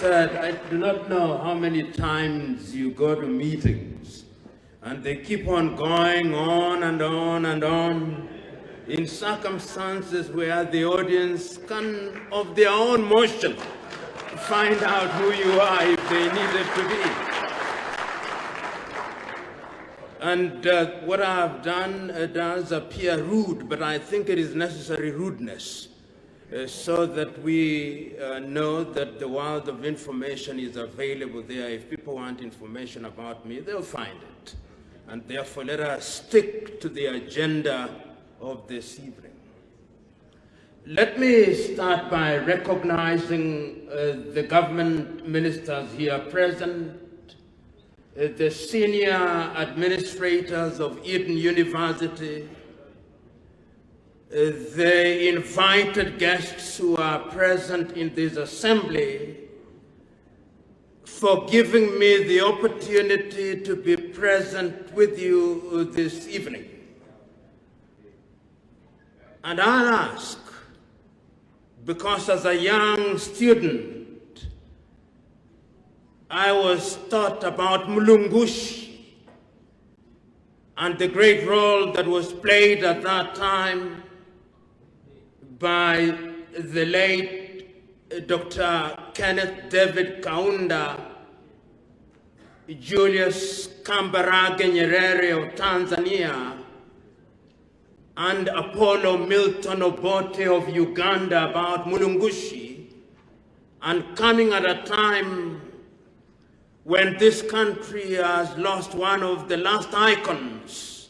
said, I do not know how many times you go to meetings and they keep on going on and on and on in circumstances where the audience can, of their own motion, find out who you are if they needed to be. And what I've done does appear rude, but I think it is necessary rudeness so that we know that the world of information is available there. If people want information about me, they'll find it. And therefore, let us stick to the agenda of this evening. Let me start by recognizing the government ministers here present, the senior administrators of Eden University, the invited guests who are present in this assembly, for giving me the opportunity to be present with you this evening. And I'll ask, because as a young student, I was taught about Mulungushi and the great role that was played at that time by the late Dr. Kenneth David Kaunda, Julius Kambarage Nyerere of Tanzania, and Apollo Milton Obote of Uganda about Mulungushi, and coming at a time when this country has lost one of the last icons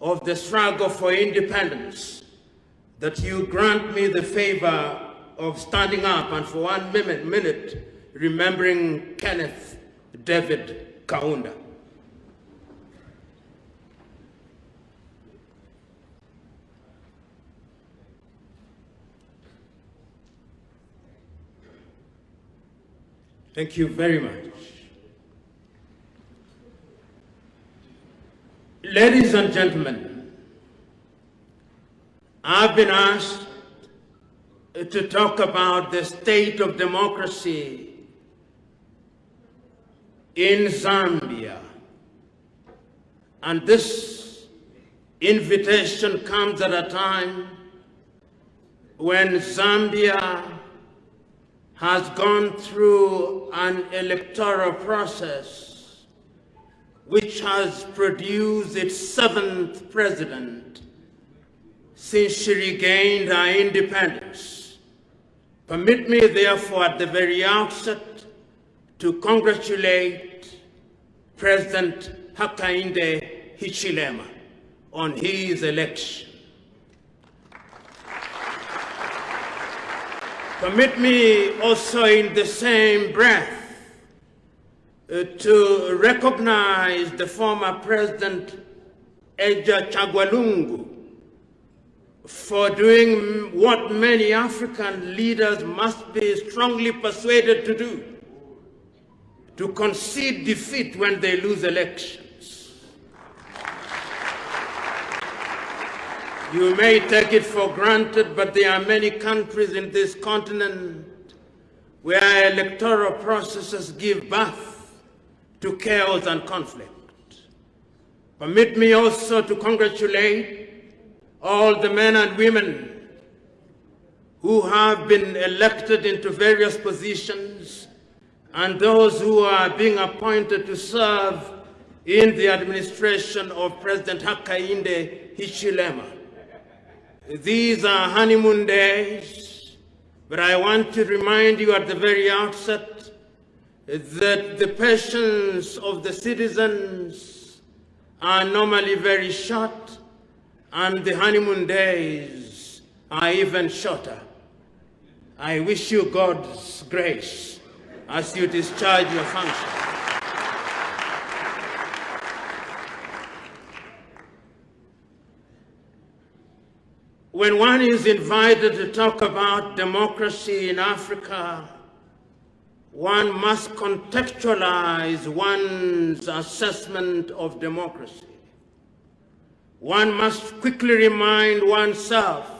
of the struggle for independence, that you grant me the favor of standing up and for 1 minute remembering Kenneth David Kaunda. Thank you very much. Ladies and gentlemen, I've been asked to talk about the state of democracy in Zambia. And this invitation comes at a time when Zambia has gone through an electoral process which has produced its 7th president since she regained her independence. Permit me, therefore, at the very outset, to congratulate President Hakainde Hichilema on his election. Permit me also in the same breath to recognize the former President Edgar Chagwalungu for doing what many African leaders must be strongly persuaded to do, to concede defeat when they lose elections. You may take it for granted, but there are many countries in this continent where electoral processes give birth to chaos and conflict. Permit me also to congratulate all the men and women who have been elected into various positions and those who are being appointed to serve in the administration of President Hakainde Hichilema. These are honeymoon days, but I want to remind you at the very outset that the patience of the citizens are normally very short, and the honeymoon days are even shorter. I wish you God's grace as you discharge your function. When one is invited to talk about democracy in Africa, one must contextualize one's assessment of democracy. One must quickly remind oneself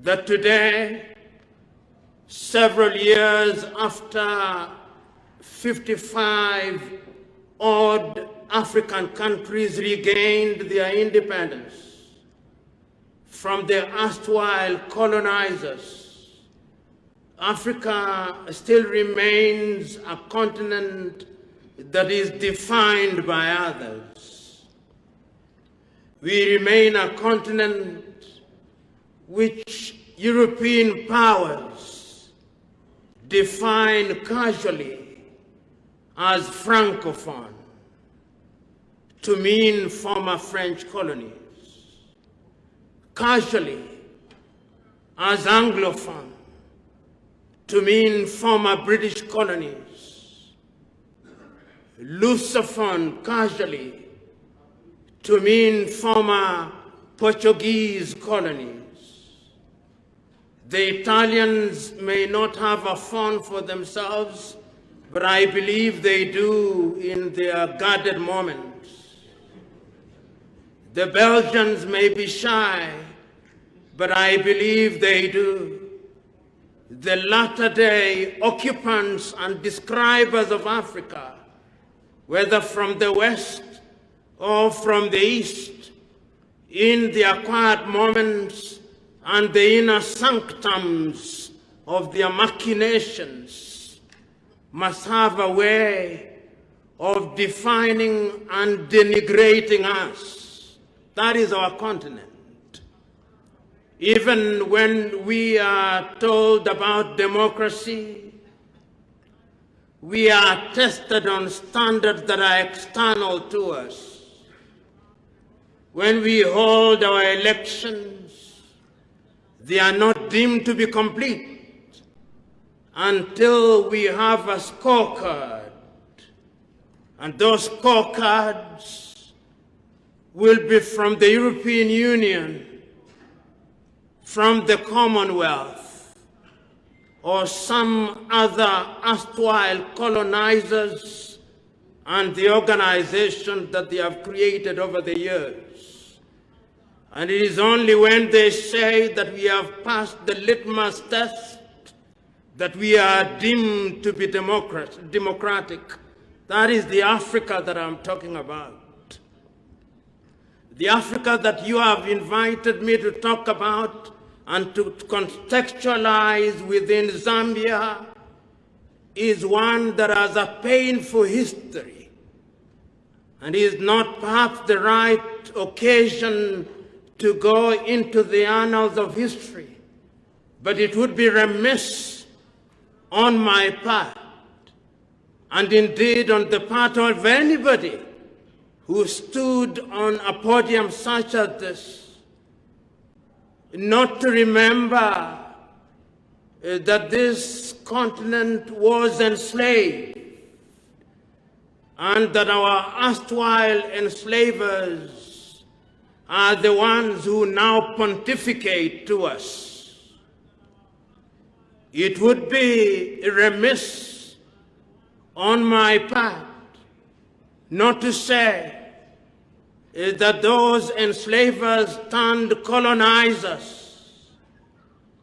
that today several years after 55 odd African countries regained their independence from their erstwhile colonizers, Africa still remains a continent that is defined by others. We remain a continent which European powers define casually as Francophone, to mean former French colonies, casually as Anglophone, to mean former British colonies, Lusophone casually to mean former Portuguese colonies. The Italians may not have a phone for themselves, but I believe they do in their guarded moments. The Belgians may be shy, but I believe they do. The latter-day occupants and describers of Africa, whether from the West or from the East, in their quiet moments and the inner sanctums of their machinations, must have a way of defining and denigrating us. That is our continent. Even when we are told about democracy, we are tested on standards that are external to us. When we hold our elections, they are not deemed to be complete until we have a scorecard. And those scorecards will be from the European Union, from the Commonwealth, or some other erstwhile colonizers and the organizations that they have created over the years. And it is only when they say that we have passed the litmus test that we are deemed to be democratic. That is the Africa that I'm talking about. The Africa that you have invited me to talk about and to contextualize within Zambia is one that has a painful history and is not perhaps the right occasion to go into the annals of history. But it would be remiss on my part, and indeed on the part of anybody who stood on a podium such as this, not to remember that this continent was enslaved and that our erstwhile enslavers are the ones who now pontificate to us. It would be remiss on my part not to say that those enslavers turned colonizers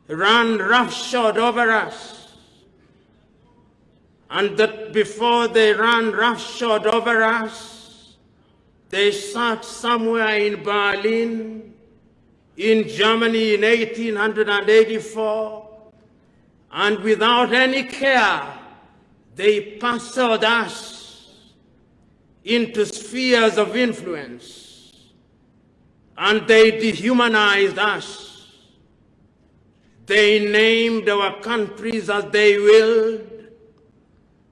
ran roughshod over us, and that before they ran roughshod over us, they sat somewhere in Berlin, in Germany in 1884, and without any care, they parceled us into spheres of influence, and they dehumanized us. They named our countries as they willed,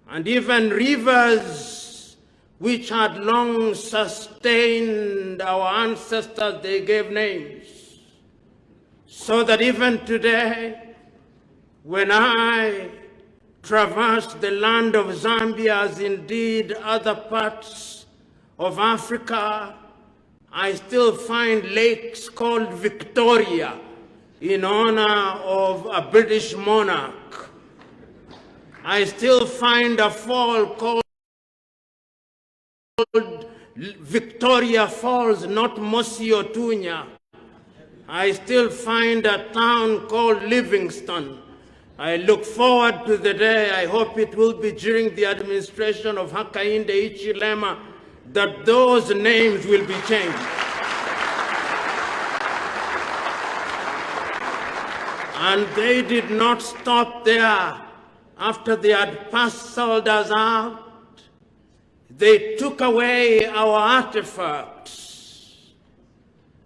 and even rivers which had long sustained our ancestors, they gave names. So that even today, when I traverse the land of Zambia, as indeed other parts of Africa, I still find lakes called Victoria in honor of a British monarch. I still find a fall called Victoria Falls, not Mosi-Otunya. I still find a town called Livingston, I look forward to the day, I hope it will be during the administration of Hakainde Hichilema, that those names will be changed. And they did not stop there. After they had parceled us out, they took away our artifacts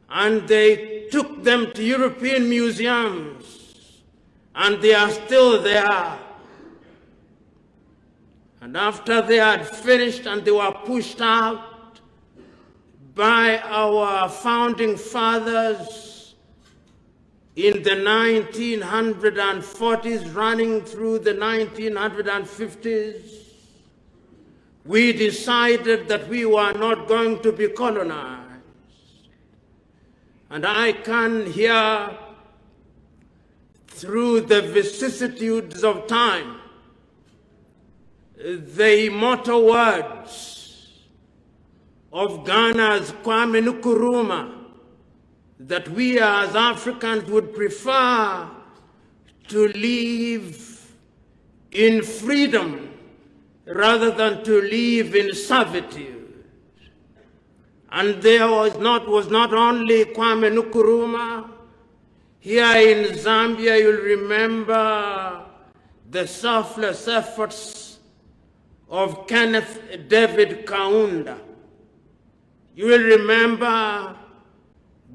and they took them to European museums, and they are still there. And after they had finished and they were pushed out by our founding fathers in the 1940s, running through the 1950s, we decided that we were not going to be colonized. And I can hear through the vicissitudes of time the immortal words of Ghana's Kwame Nkrumah, that we as Africans would prefer to live in freedom rather than to live in servitude. And there was not only Kwame Nkrumah. Here in Zambia, you'll remember the selfless efforts of Kenneth David Kaunda. You will remember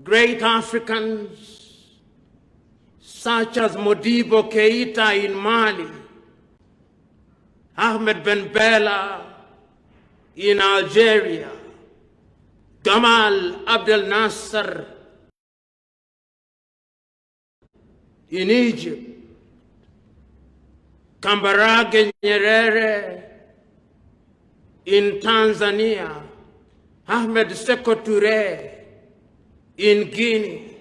great Africans such as Modibo Keita in Mali, Ahmed Ben Bella in Algeria, Gamal Abdel Nasser in Egypt, Kambarage Nyerere in Tanzania, Ahmed Sékou Touré in Guinea,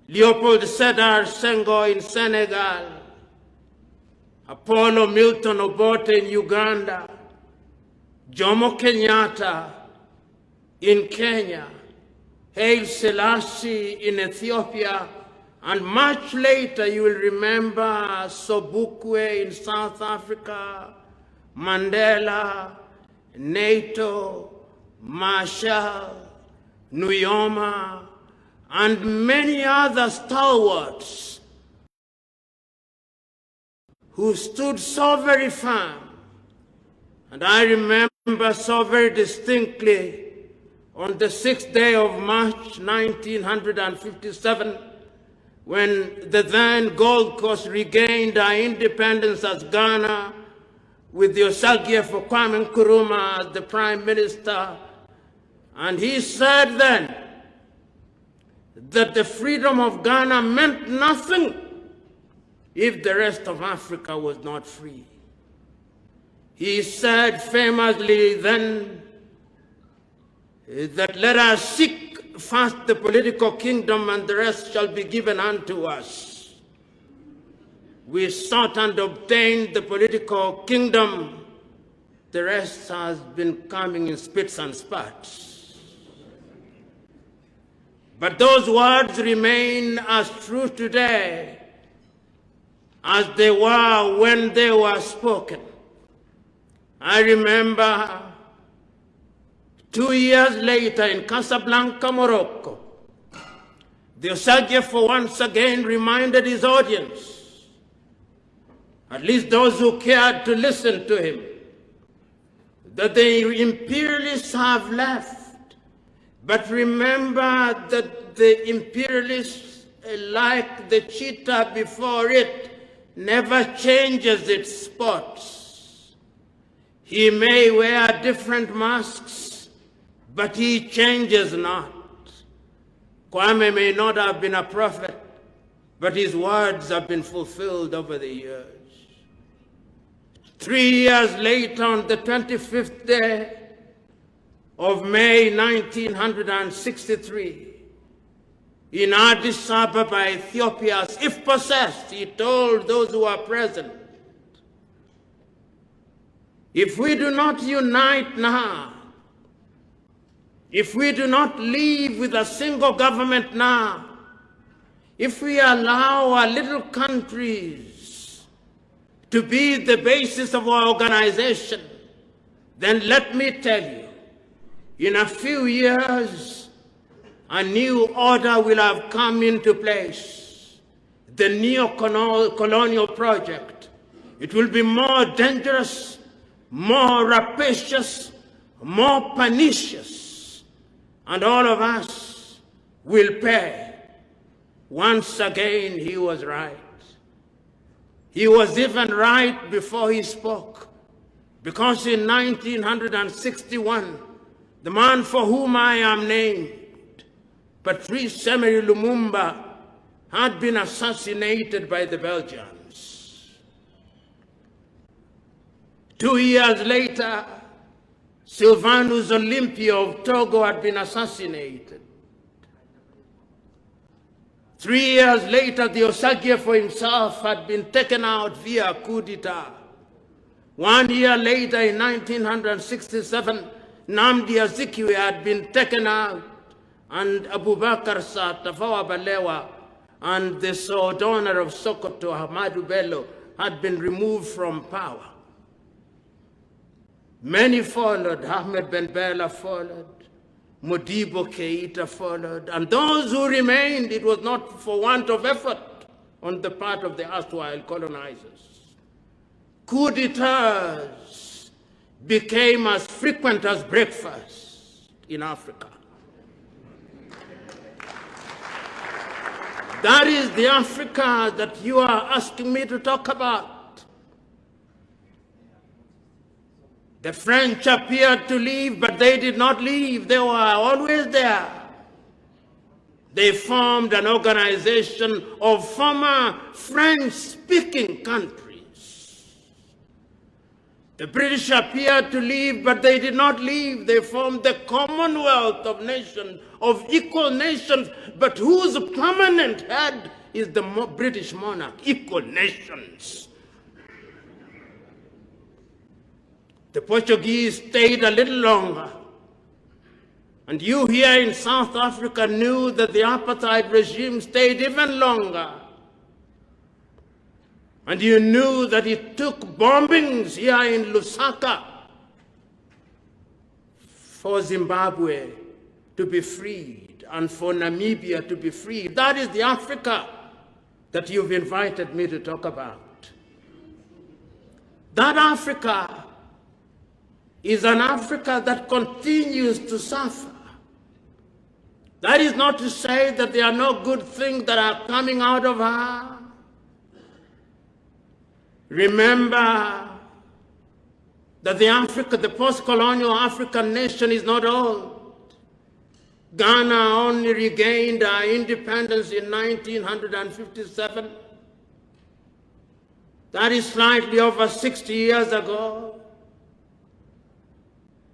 Leopold Sédar Senghor in Senegal, Apollo Milton Obote in Uganda, Jomo Kenyatta in Kenya, Haile Selassie in Ethiopia, and much later you will remember Sobukwe in South Africa, Mandela, NATO, Marshall, Nuyoma, and many other stalwarts who stood so very firm. And I remember so very distinctly on the 6th day of March 1957, when the then Gold Coast regained our independence as Ghana, with the Osagyefo Kwame Nkrumah as the Prime Minister. And he said then that the freedom of Ghana meant nothing if the rest of Africa was not free. He said famously then that let us seek first the political kingdom and the rest shall be given unto us. We sought and obtained the political kingdom. The rest has been coming in spits and spats. But those words remain as true today as they were when they were spoken. I remember 2 years later in Casablanca, Morocco, the Osagyefo once again reminded his audience, at least those who cared to listen to him, that the imperialists have left. But remember that the imperialists, like the cheetah before it, never changes its spots. He may wear different masks, but he changes not. Kwame may not have been a prophet, but his words have been fulfilled over the years. 3 years later, on the 25th day of May 1963, in Addis Ababa, Ethiopia, if possessed, he told those who were present, if we do not unite now, if we do not live with a single government now, if we allow our little countries to be the basis of our organization, then let me tell you, in a few years, a new order will have come into place. The neo-colonial project. It will be more dangerous, more rapacious, more pernicious, and all of us will pay. Once again, he was right. He was even right before he spoke, because in 1961, the man for whom I am named, Patrice Emery Lumumba, had been assassinated by the Belgians. 2 years later, Sylvanus Olympia of Togo had been assassinated. 3 years later, the Osagie for himself had been taken out via coup d'etat. 1 year later, in 1967, Nnamdi Azikiwe had been taken out, and Abubakar Tafawa Balewa and the Sordona of Sokoto, Ahmadu Bello, had been removed from power. Many followed. Ahmed Ben Bella followed. Modibo Keita followed. And those who remained, it was not for want of effort on the part of the erstwhile colonizers. Coup d'etats became as frequent as breakfast in Africa. That is the Africa that you are asking me to talk about. The French appeared to leave, but they did not leave. They were always there. They formed an organization of former French-speaking countries. The British appeared to leave, but they did not leave. They formed the Commonwealth of Nations, of equal nations, but whose permanent head is the British monarch. Equal nations. The Portuguese stayed a little longer. And you here in South Africa knew that the apartheid regime stayed even longer. And you knew that it took bombings here in Lusaka for Zimbabwe to be freed and for Namibia to be freed. That is the Africa that you've invited me to talk about. That Africa is an Africa that continues to suffer. That is not to say that there are no good things that are coming out of her. Remember that the post-colonial African nation is not old. Ghana only regained our independence in 1957. That is slightly over 60 years ago.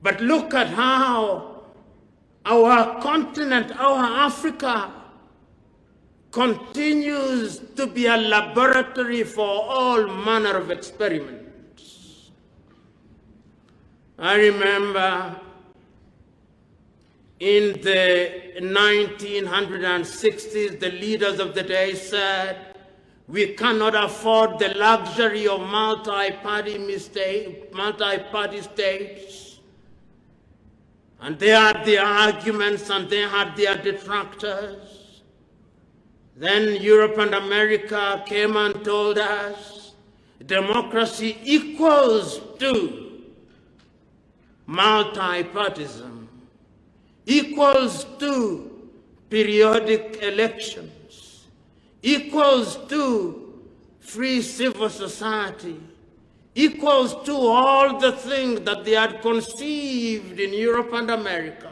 But look at how our continent, our Africa, continues to be a laboratory for all manner of experiments. I remember in the 1960s, the leaders of the day said, we cannot afford the luxury of multi-party states. And they had their arguments and they had their detractors. Then Europe and America came and told us democracy equals to multi-partyism, equals to periodic elections, equals to free civil society, equals to all the things that they had conceived in Europe and America.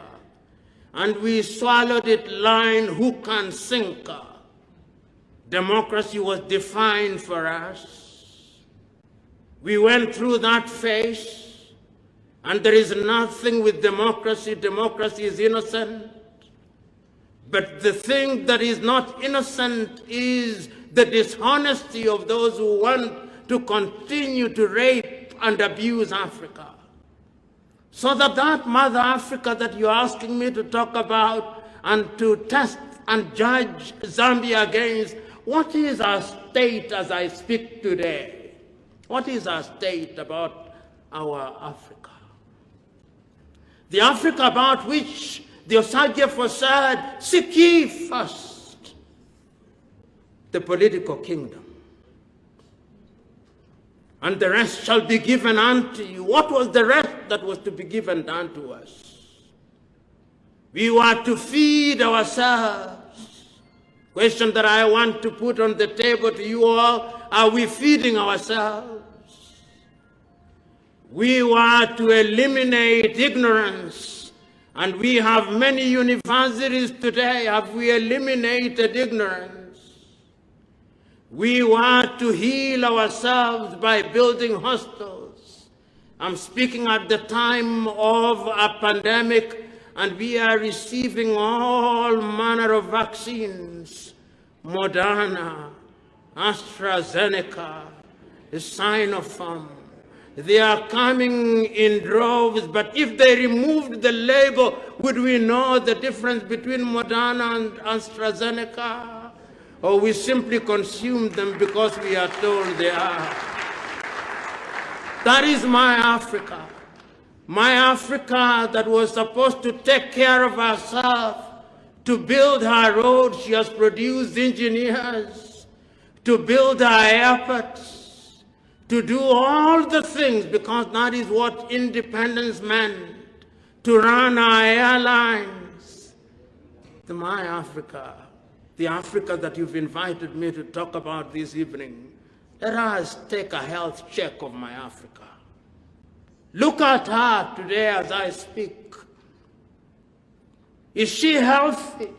And we swallowed it line, hook, and sinker. Democracy was defined for us. We went through that phase, and there is nothing with democracy. Democracy is innocent. But the thing that is not innocent is the dishonesty of those who want to continue to rape and abuse Africa. So that Mother Africa that you're asking me to talk about and to test and judge Zambia against, what is our state as I speak today? What is our state about our Africa? The Africa about which the Osagyefo said, seek ye first the political kingdom, and the rest shall be given unto you. What was the rest that was to be given unto us? We were to feed ourselves. Question that I want to put on the table to you all, are we feeding ourselves? We were to eliminate ignorance, and we have many universities today. Have we eliminated ignorance? We were to heal ourselves by building hospitals. I'm speaking at the time of a pandemic, and we are receiving all manner of vaccines. Moderna, AstraZeneca, Sinopharm. They are coming in droves, but if they removed the label, would we know the difference between Moderna and AstraZeneca? Or we simply consume them because we are told they are? That is my Africa. My Africa that was supposed to take care of herself, to build her roads. She has produced engineers to build her airports, to do all the things, because that is what independence meant, to run our airlines. My Africa, the Africa that you've invited me to talk about this evening, let us take a health check of my Africa. Look at her today as I speak. Is she healthy?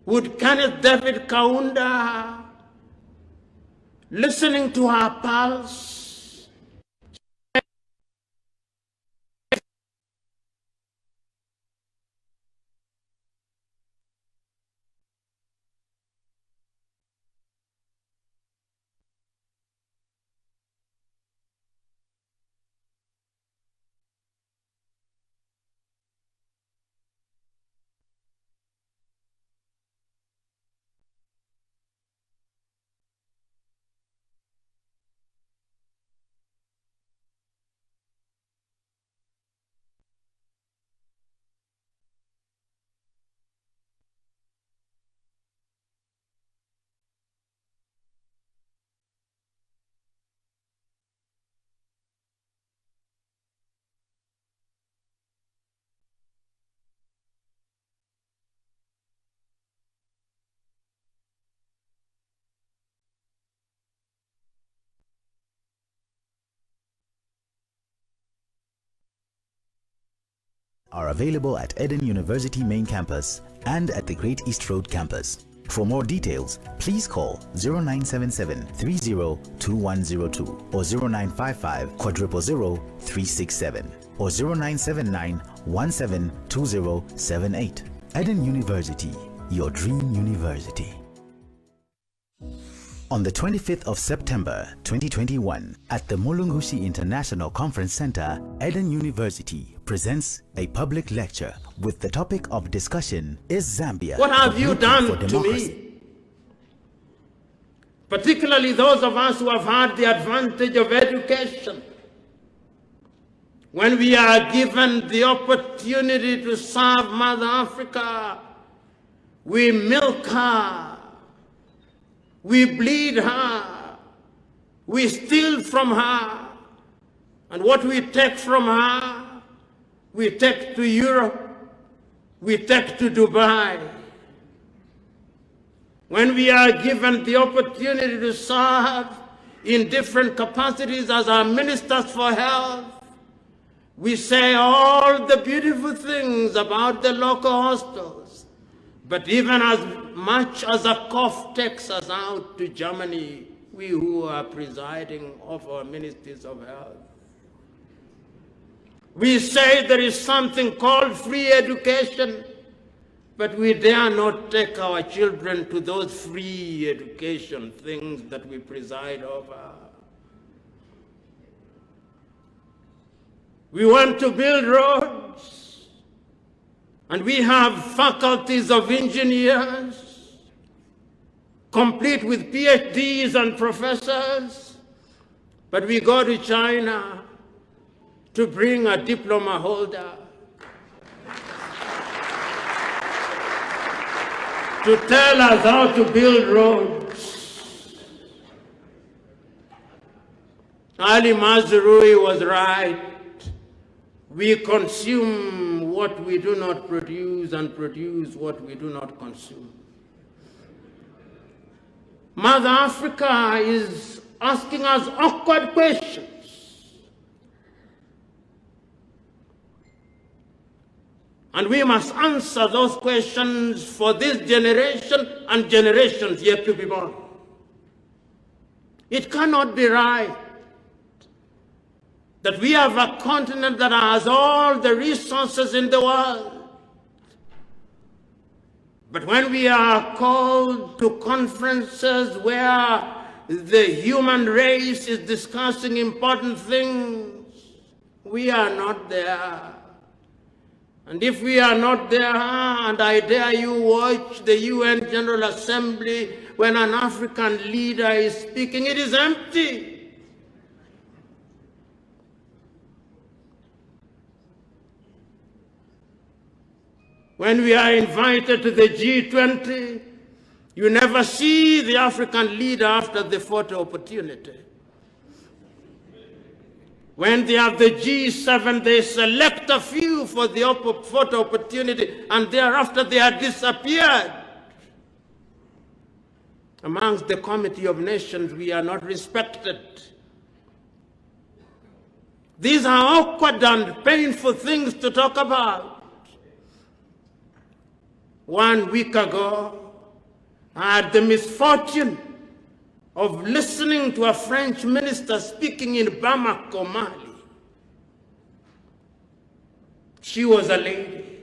Would Kenneth David Kaunda, listening to her pulse, are available at Eden University Main Campus and at the Great East Road Campus. For more details, please call 0977 302102 or 0955 000 367 or 0979 172078. Eden University, your dream university. On the 25th of September 2021, at the Mulungushi International Conference Center, Eden University presents a public lecture with the topic of discussion, Is Zambia What have you done to me? Particularly those of us who have had the advantage of education. When we are given the opportunity to serve Mother Africa, we milk her. We bleed her, we steal from her, and what we take from her, we take to Europe, we take to Dubai. When we are given the opportunity to serve in different capacities as our ministers for health, we say all the beautiful things about the local hospitals. But even as much as a cough takes us out to Germany, we who are presiding over ministries of health, we say there is something called free education, but we dare not take our children to those free education things that we preside over. We want to build roads, and we have faculties of engineers, complete with PhDs and professors, But we go to China to bring a diploma holder to tell us how to build roads. Ali Mazrui was right. We consume what we do not produce and produce what we do not consume. Mother Africa is asking us awkward questions. And we must answer those questions for this generation and generations yet to be born. It cannot be right that we have a continent that has all the resources in the world. But when we are called to conferences where the human race is discussing important things, we are not there. And if we are not there, and I dare you watch the UN General Assembly when an African leader is speaking, it is empty. When we are invited to the G20, you never see the African leader after the photo opportunity. When they have the G7, they select a few for the photo opportunity, and thereafter they are disappeared. Amongst the Committee of Nations, we are not respected. These are awkward and painful things to talk about. 1 week ago, I had the misfortune of listening to a French minister speaking in Bamako, Mali. She was a lady,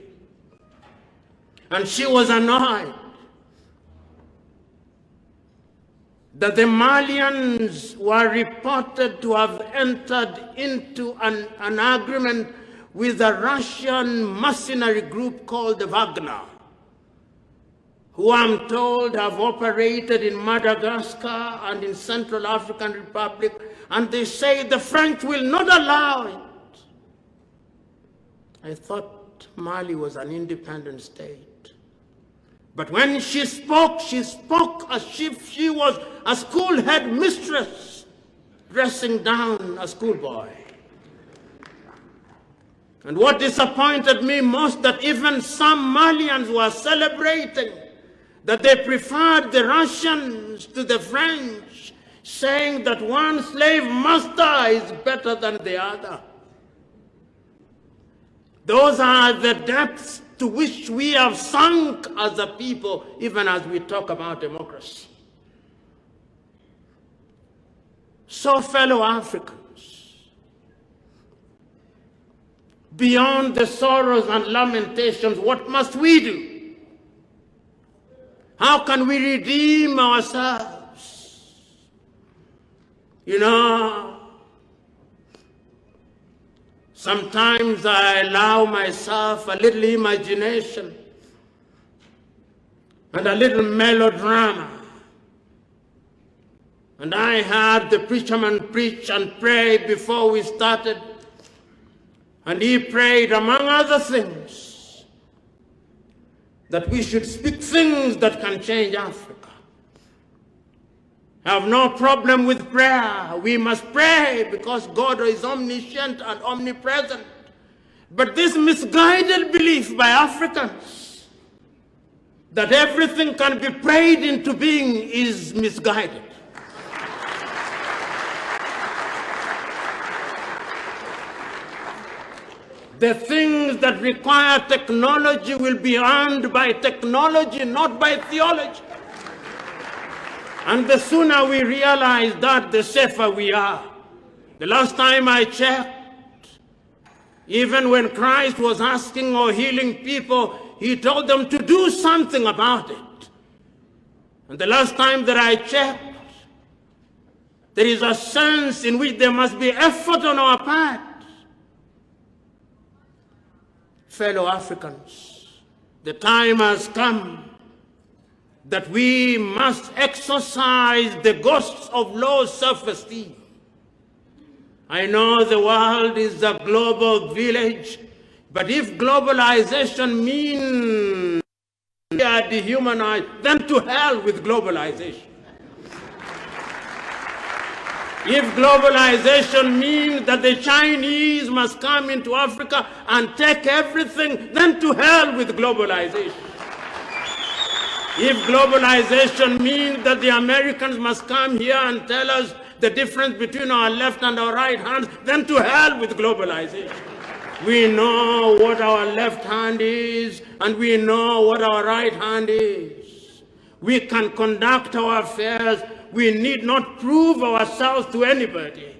and she was annoyed that the Malians were reported to have entered into an agreement with a Russian mercenary group called the Wagner, who I'm told have operated in Madagascar and in Central African Republic, and they say the French will not allow it. I thought Mali was an independent state. But when she spoke as if she was a school head mistress dressing down a schoolboy. And what disappointed me most, that even some Malians were celebrating that they preferred the Russians to the French, saying that one slave master is better than the other. Those are the depths to which we have sunk as a people, even as we talk about democracy. So, fellow Africans, beyond the sorrows and lamentations, what must we do? How can we redeem ourselves? You know, sometimes I allow myself a little imagination and a little melodrama. And I heard the preacherman preach and pray before we started. And he prayed, among other things, that we should speak things that can change Africa. I have no problem with prayer. We must pray because God is omniscient and omnipresent. But this misguided belief by Africans that everything can be prayed into being is misguided. The things that require technology will be earned by technology, not by theology. And the sooner we realize that, the safer we are. The last time I checked, even when Christ was asking or healing people, he told them to do something about it. And the last time that I checked, there is a sense in which there must be effort on our part. Fellow Africans, the time has come that we must exorcise the ghosts of low self-esteem. I know the world is a global village, but if globalization means we are dehumanized, then to hell with globalization. If globalization means that the Chinese must come into Africa and take everything, then to hell with globalization. If globalization means that the Americans must come here and tell us the difference between our left and our right hands, then to hell with globalization. We know what our left hand is, and we know what our right hand is. We can conduct our affairs. We need not prove ourselves to anybody.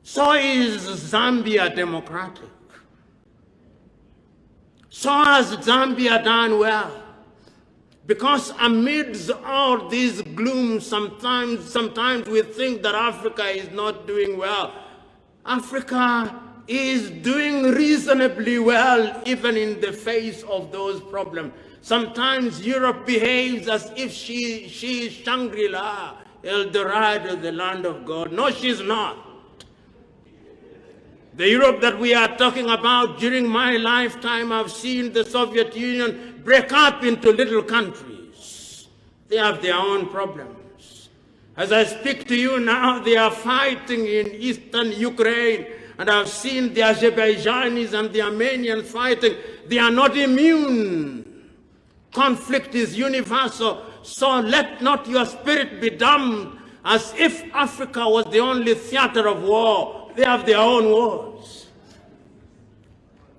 So is Zambia democratic. So has Zambia done well. Because amidst all this gloom, sometimes we think that Africa is not doing well. Africa is doing reasonably well, even in the face of those problems. Sometimes Europe behaves as if she is Shangri-La, El Dorado, the land of God. No, she's not. The Europe that we are talking about during my lifetime, I've seen the Soviet Union break up into little countries. They have their own problems. As I speak to you now, they are fighting in eastern Ukraine, and I've seen the Azerbaijanis and the Armenians fighting. They are not immune. Conflict is universal, so let not your spirit be dumbed as if Africa was the only theater of war. They have their own wars.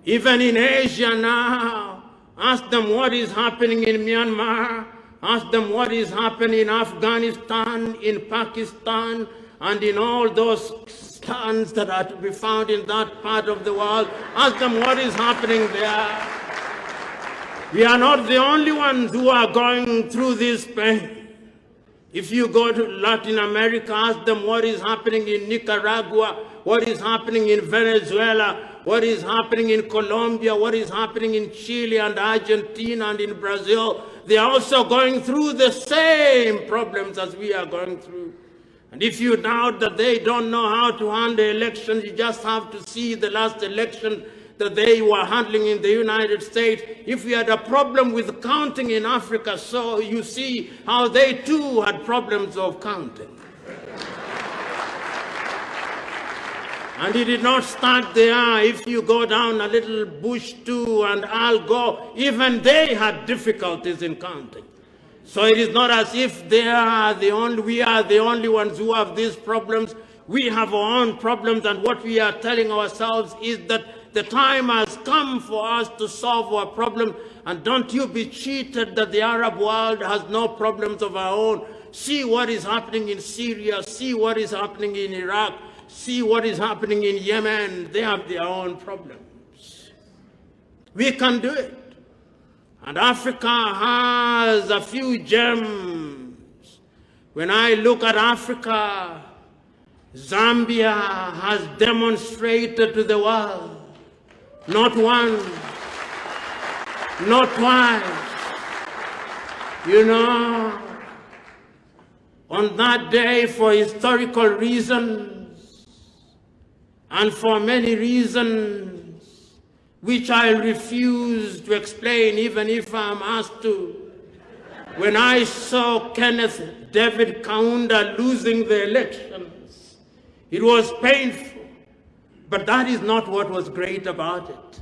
Even in Asia now, ask them what is happening in Myanmar, ask them what is happening in Afghanistan, in Pakistan, and in all those stands that are to be found in that part of the world. Ask them what is happening there. We are not the only ones who are going through this pain. If you go to Latin America, ask them what is happening in Nicaragua, what is happening in Venezuela, what is happening in Colombia, what is happening in Chile and Argentina and in Brazil. They are also going through the same problems as we are going through. And if you doubt that they don't know how to handle elections, you just have to see the last election that they were handling in the United States. If we had a problem with counting in Africa, so you see how they too had problems of counting. And it did not start there. If you go down a little bush too, and I'll go, even they had difficulties in counting. So it is not as if we are the only ones who have these problems. We have our own problems, and what we are telling ourselves is that the time has come for us to solve our problem, and don't you be cheated that the Arab world has no problems of our own. See what is happening in Syria, see what is happening in Iraq, see what is happening in Yemen. They have their own problems. We can do it. And Africa has a few gems. When I look at Africa, Zambia has demonstrated to the world, not once, not twice. You know, on that day, for historical reasons and for many reasons, which I refuse to explain even if I'm asked to, when I saw Kenneth David Kaunda losing the elections, it was painful. But that is not what was great about it.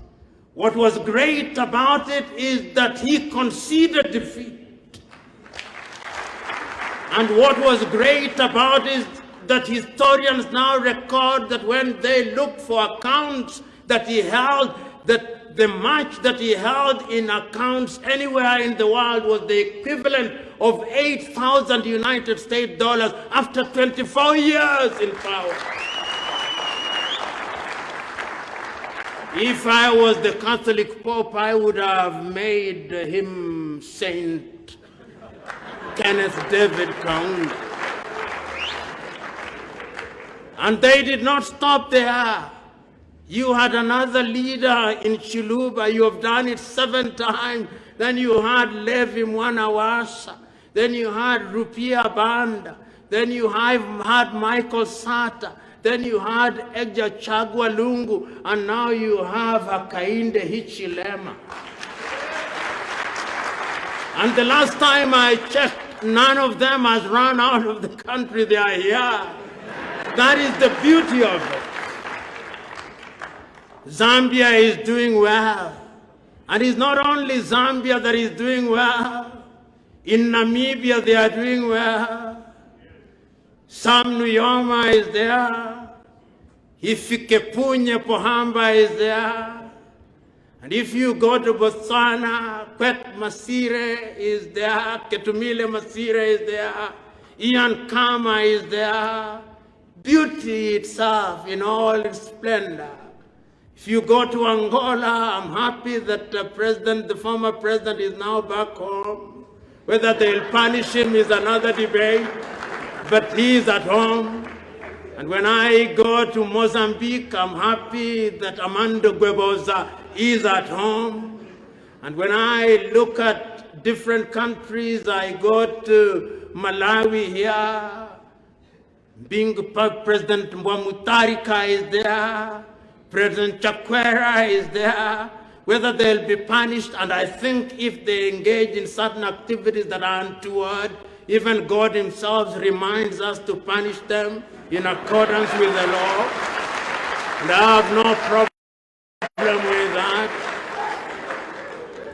What was great about it is that he conceded defeat. And what was great about it is that historians now record that when they look for accounts that he held, that the match that he held in accounts anywhere in the world was the equivalent of 8,000 United States dollars after 24 years in power. If I was the Catholic Pope, I would have made him Saint Kenneth David Kaunda. And they did not stop there. You had another leader in Chiluba. You have done it 7 times. Then you had Levi Mwanawasa. Then you had Rupia Banda. Then you had Michael Sata. Then you had Edgar Chagwa Lungu. And now you have Hakainde Hichilema. And the last time I checked, none of them has run out of the country. They are here. That is the beauty of it. Zambia is doing well. And it's not only Zambia that is doing well. In Namibia, they are doing well. Sam Nujoma is there. Hifikepunye Pohamba is there. And if you go to Botswana, Kwet Masire is there. Ketumile Masire is there. Ian Kama is there. Beauty itself in all its splendor. If you go to Angola, I'm happy that the former president is now back home. Whether they'll punish him is another debate, but he is at home. And when I go to Mozambique, I'm happy that Amando Gweboza is at home. And when I look at different countries, I go to Malawi here. Being President Mwamutarika is there. President Chakwera is there. Whether they'll be punished, and I think if they engage in certain activities that are untoward, even God himself reminds us to punish them in accordance with the law. And I have no problem with that.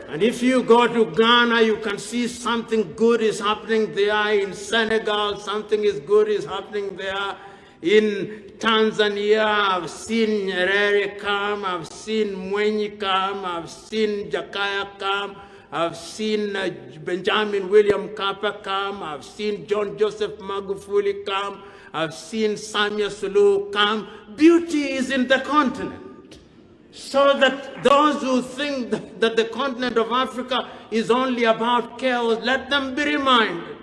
And if you go to Ghana, you can see something good is happening there. In Senegal, something is good is happening there. In Tanzania, I've seen Nyerere come, I've seen Mwenyi come, I've seen Jakaya come, I've seen Benjamin William Mkapa come, I've seen John Joseph Magufuli come, I've seen Samia Suluhu come. Beauty is in the continent. So that those who think that the continent of Africa is only about chaos, let them be reminded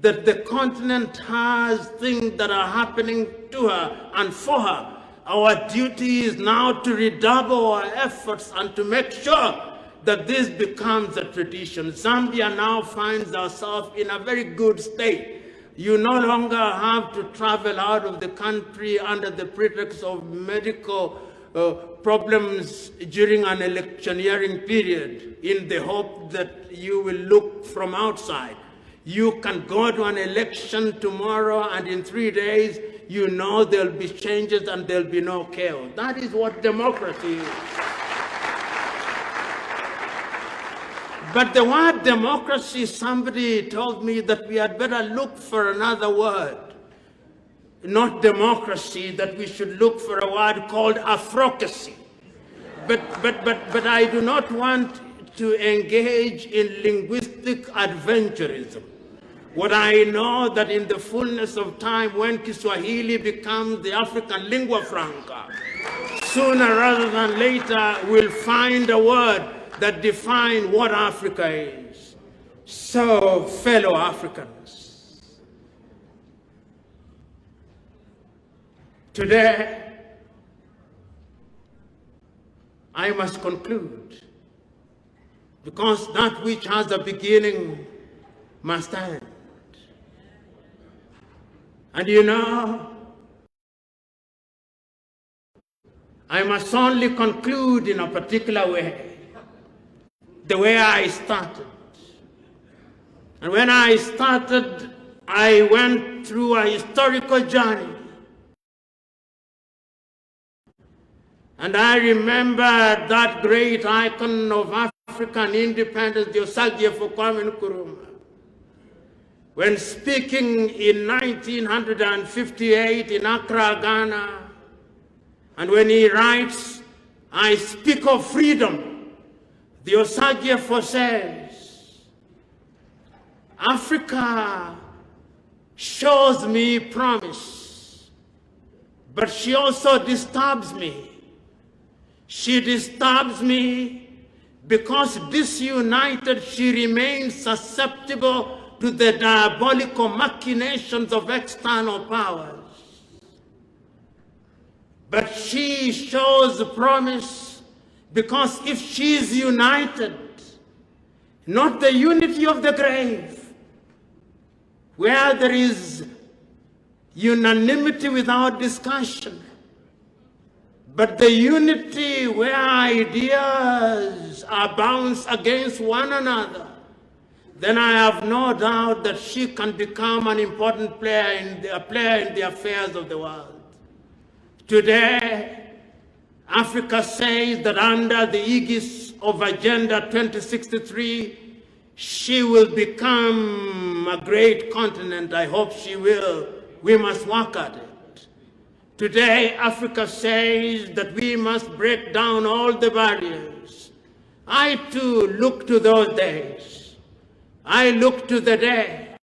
that the continent has things that are happening to her and for her. Our duty is now to redouble our efforts and to make sure that this becomes a tradition. Zambia now finds ourselves in a very good state. You no longer have to travel out of the country under the pretext of medical problems during an electioneering period in the hope that you will look from outside. You can go to an election tomorrow and in 3 days, you know there'll be changes and there'll be no chaos. That is what democracy is. But the word democracy, somebody told me that we had better look for another word. Not democracy, that we should look for a word called Afrocracy. But I do not want to engage in linguistic adventurism. What I know that in the fullness of time, when Kiswahili becomes the African lingua franca, sooner rather than later, we'll find a word that defines what Africa is. So, fellow Africans, today, I must conclude, because that which has a beginning must end. And you know, I must only conclude in a particular way, the way I started. And when I started, I went through a historical journey. And I remember that great icon of African independence, the Osagie for Kwame Nkrumah, when speaking in 1958 in Accra, Ghana, and when he writes, "I speak of freedom," the Osagie says, "Africa shows me promise, but she also disturbs me. She disturbs me because disunited she remains susceptible to the diabolical machinations of external powers. But she shows promise because if she is united, not the unity of the grave, where there is unanimity without discussion, but the unity where ideas are bounced against one another, then I have no doubt that she can become an important player in the affairs of the world. Today, Africa says that under the aegis of Agenda 2063, she will become a great continent. I hope she will. We must work at it. Today, Africa says that we must break down all the barriers. I too look to those days. I look to the day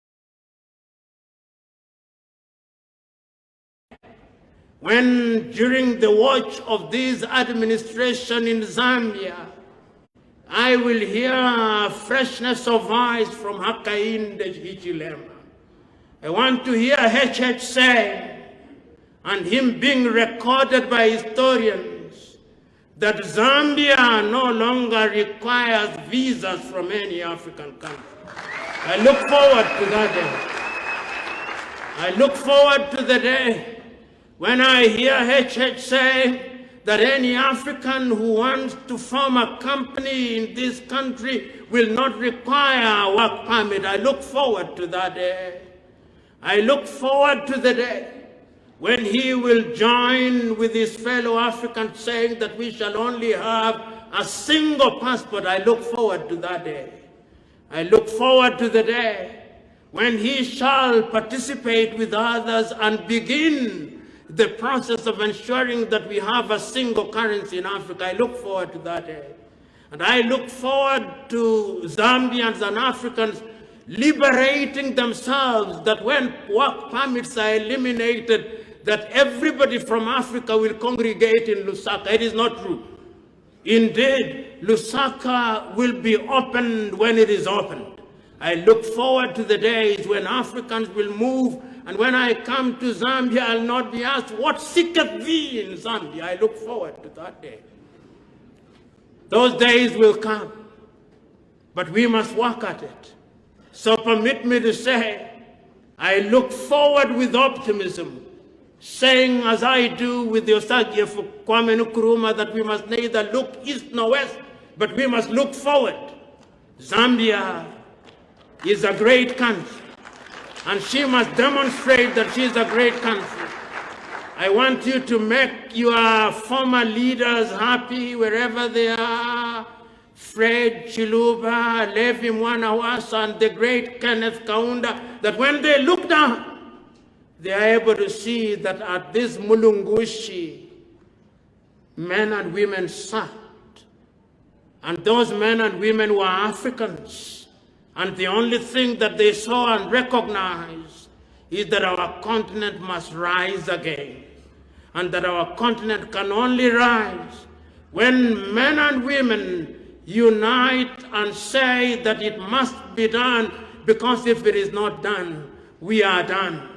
when, during the watch of this administration in Zambia, I will hear a freshness of voice from Hakainde Hichilema. I want to hear HH say, and him being recorded by historians, that Zambia no longer requires visas from any African country. I look forward to that day. I look forward to the day when I hear HH say that any African who wants to form a company in this country will not require a work permit. I look forward to that day. I look forward to the day when he will join with his fellow Africans saying that we shall only have a single passport. I look forward to that day. I look forward to the day when he shall participate with others and begin the process of ensuring that we have a single currency in Africa. I look forward to that day. And I look forward to Zambians and Africans liberating themselves, that when work permits are eliminated, that everybody from Africa will congregate in Lusaka. It is not true. Indeed, Lusaka will be opened when it is opened. I look forward to the days when Africans will move, and when I come to Zambia, I'll not be asked, what seeketh thee in Zambia? I look forward to that day. Those days will come, but we must work at it. So permit me to say, I look forward with optimism, saying as I do with the Osagie for Kwame Nkrumah that we must neither look east nor west, but we must look forward. Zambia is a great country, and she must demonstrate that she is a great country. I want you to make your former leaders happy wherever they are. Fred Chiluba, Levi Mwanawasa, and the great Kenneth Kaunda, that when they look down, they are able to see that at this Mulungushi, men and women sat. And those men and women were Africans. And the only thing that they saw and recognized is that our continent must rise again. And that our continent can only rise when men and women unite and say that it must be done, because if it is not done, we are done.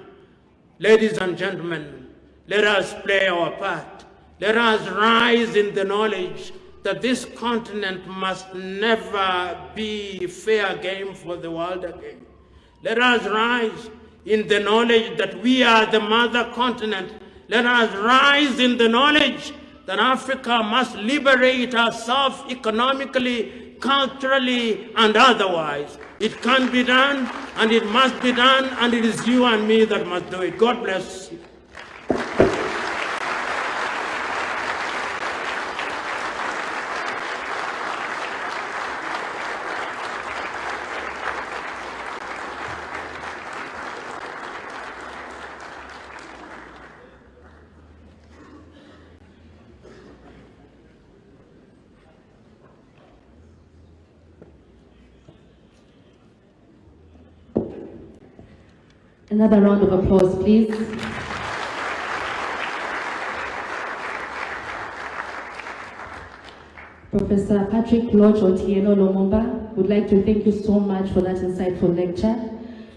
Ladies and gentlemen, let us play our part. Let us rise in the knowledge that this continent must never be fair game for the world again. Let us rise in the knowledge that we are the mother continent. Let us rise in the knowledge that Africa must liberate herself economically, culturally, and otherwise. It can be done, and it must be done, and it is you and me that must do it. God bless you. Another round of applause, please. Professor Patrick Lodge PLO Lumumba would like to thank you so much for that insightful lecture.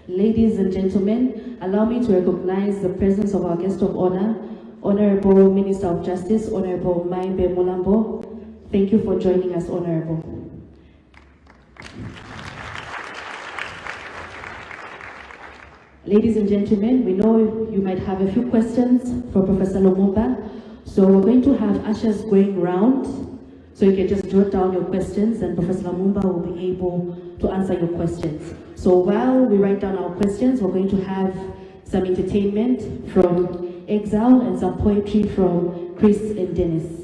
Ladies and gentlemen, allow me to recognize the presence of our guest of honor, Honorable Minister of Justice, Honorable Maimbe Mulambo. Thank you for joining us, Honorable. Ladies and gentlemen, we know you might have a few questions for Professor Lumumba, so we're going to have ushers going round, so you can just jot down your questions and Professor Lumumba will be able to answer your questions. So while we write down our questions, we're going to have some entertainment from Exile and some poetry from Chris and Dennis.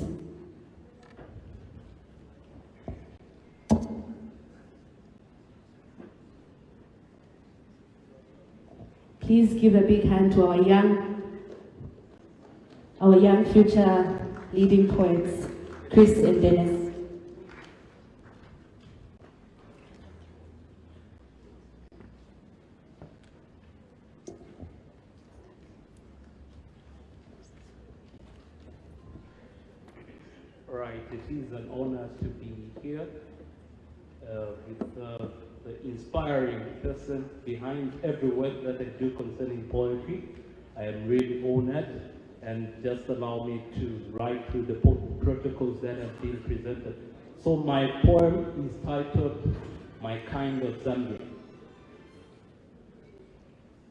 Please give a big hand to our young future leading poets, Chris and Dennis. Right, it is an honor to be here with the inspiring person behind every work that I do concerning poetry. I am really honored, and just allow me to write through the protocols that have been presented. So my poem is titled, My Kind of Zambia.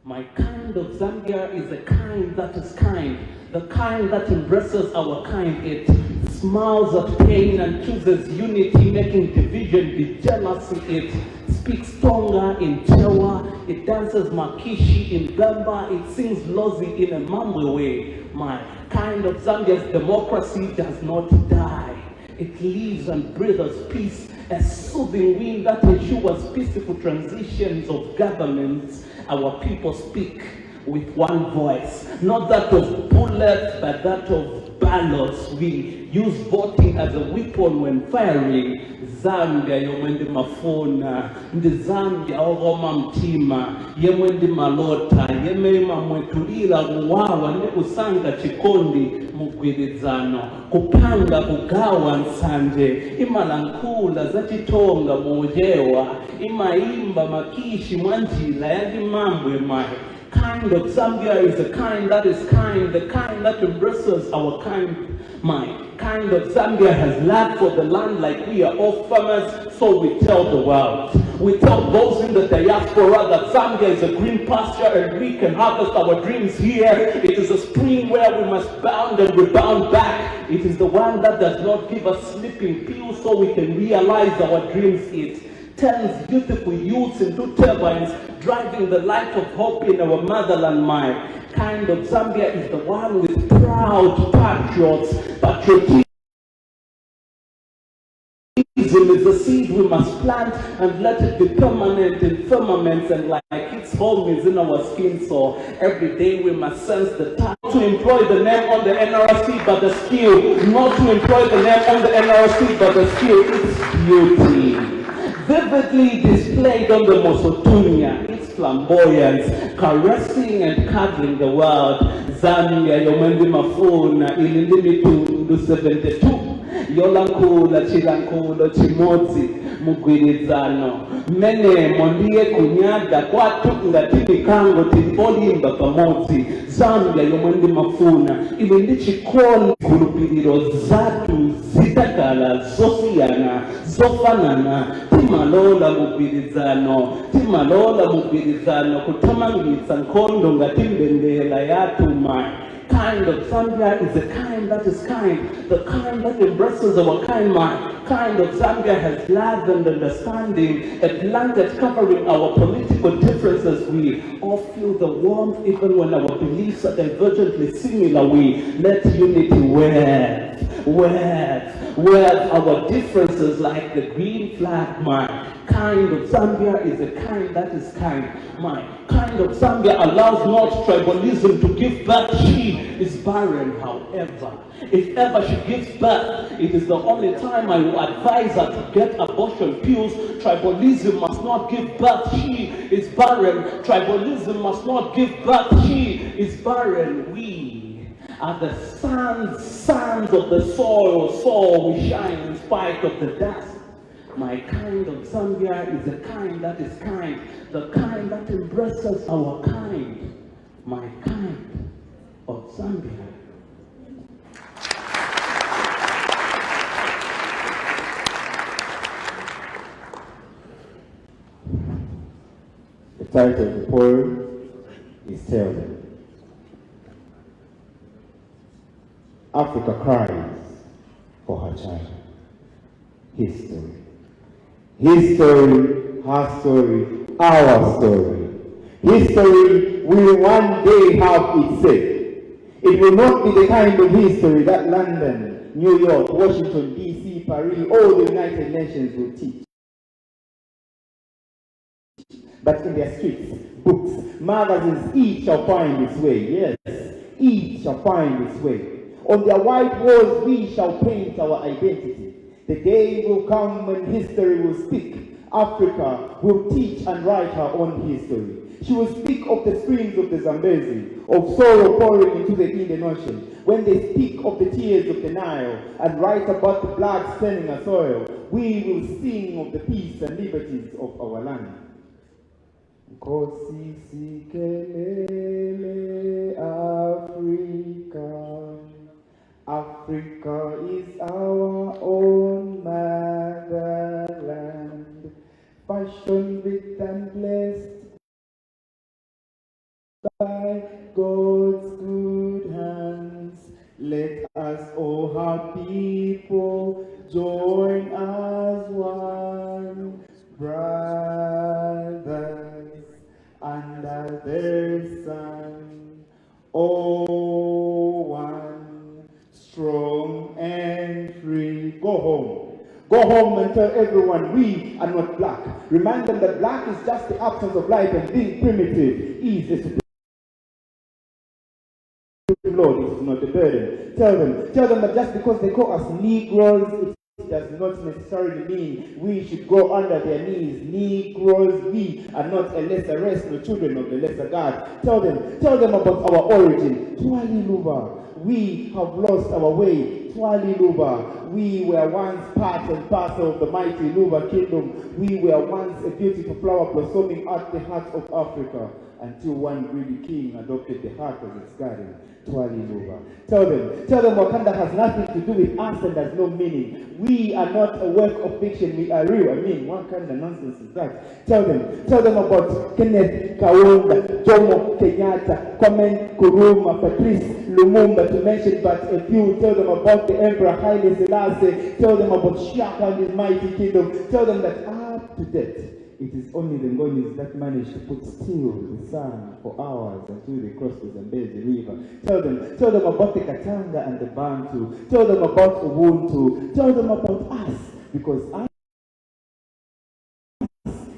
My kind of Zambia is a kind that is kind, the kind that embraces our kind. It smiles at pain and chooses unity, making division be jealousy. It speaks Tonga in Chewa, it dances Makishi in Gamba, it sings Lozi in a Mamwe way. My kind of Zambia's democracy does not die. It lives and breathes peace, a soothing wind that ensures peaceful transitions of governments. Our people speak with one voice, not that of bullets, but that of ballots. We use voting as a weapon when firing. Zambia yomwendi mafuna, ndi Zambia ogoma mtima, yemwendi malota, yemema mwetulila kuwawa, ne kusanga chikondi mugwirizano, kupanga kugawa nsanje, imalankula za chitonga mojewa, imaimba makishi mwanjila yadi mambwe mahe. Kind of Zambia is a kind that is kind, the kind that embraces our kind. My kind of Zambia has love for the land like we are all farmers, so we tell the world. We tell those in the diaspora that Zambia is a green pasture and we can harvest our dreams here. It is a spring where we must bound and rebound back. It is the one that does not give us sleeping pills so we can realize our dreams. It turns beautiful youths into turbines, driving the light of hope in our motherland. My kind of Zambia is the one with proud patriots. Patriotism is the seed we must plant and let it be permanent in firmaments, and like its home is in our skin. So every day we must sense the time to employ the name on the NRC, but the skill, not to employ the name on the NRC, but the skill. It's beauty, vividly displayed on the Mosotunya, its flamboyance, caressing and cuddling the world. Zambia yomwendi mafuna, ilindimi tundu 72. Yolankula chilankulo chimodzi mugwirizano, mene mondiye kunyada kwatu ngatini kango timolimba pamodzi. Zambia yomwendi mafuna, ilindi chikoni kulupiliro zatu zitakala zosiyana zofanana. Timalola mugwirizano kutamangitsa nkondo ngatimbendela yatu. My kind of Zambia is a kind that is kind, the kind that embraces our kind. My kind of Zambia has love and understanding, a blanket covering our political differences. We all feel the warmth even when our beliefs are divergently similar. We let unity where our differences like the green flag. My kind of Zambia is a kind that is kind. My kind of Zambia allows not tribalism to give birth. She is barren, however. If ever she gives birth, it is the only time I will advise her to get abortion pills. Tribalism must not give birth. She is barren. Tribalism must not give birth. She is barren. We are the sons of the soil, so we shine in spite of the dust. My kind of Zambia is a kind that is kind, the kind that embraces our kind. My kind of Zambia. The title of the poem tell them. Africa cries for her child. History. His story, her story, our story. History will one day have its say. It will not be the kind of history that London, New York, Washington, D.C., Paris, all the United Nations will teach. But in their streets, books, magazines, each shall find its way. Yes, each shall find its way. On their white walls, we shall paint our identity. The day will come when history will speak. Africa will teach and write her own history. She will speak of the streams of the Zambezi, of sorrow pouring into the Indian Ocean. When they speak of the tears of the Nile and write about the blood staining our soil, we will sing of the peace and liberties of our land. Nkosi sikelele Africa. Africa is our own motherland, fashioned, rich and blessed by God's good hands. Let us, all her people, join as one, brothers under the sun, all one, strong and free. Go home. Go home and tell everyone we are not black. Remind them that black is just the absence of life and being primitive is the supreme Lord, it is not a burden. Tell them that just because they call us Negroes, it does not necessarily mean we should go under their knees. Negroes, we are not a lesser race, no children of the lesser God. Tell them about our origin. Twali Luba, we have lost our way. Twali Luba, we were once part and parcel of the mighty Luba kingdom. We were once a beautiful flower blossoming at the heart of Africa, until one greedy king adopted the heart of its garden. Twali Luba. Tell them Wakanda has nothing to do with us and has no meaning. We are not a work of fiction, we are real. I mean, what kind of nonsense is that? Tell them about Kenneth Kaunda, Jomo Kenyatta, Kwame Nkrumah, Patrice Lumumba, to mention but a few. Tell them about the Emperor Haile Selassie. Tell them about Shaka and his mighty kingdom. Tell them that up to date, it is only the Ngonis that manage to put still the sun for hours until they cross the Zambezi River. Tell them about the Katanga and the Bantu. Tell them about Ubuntu. Tell them about us, because us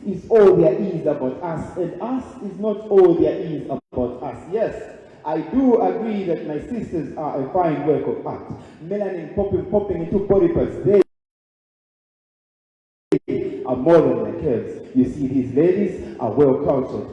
is all there is about us, and us is not all there is about us. Yes, I do agree that my sisters are a fine work of art. Melanin popping into body parts. They are more than my curves. You see, these ladies are well cultured.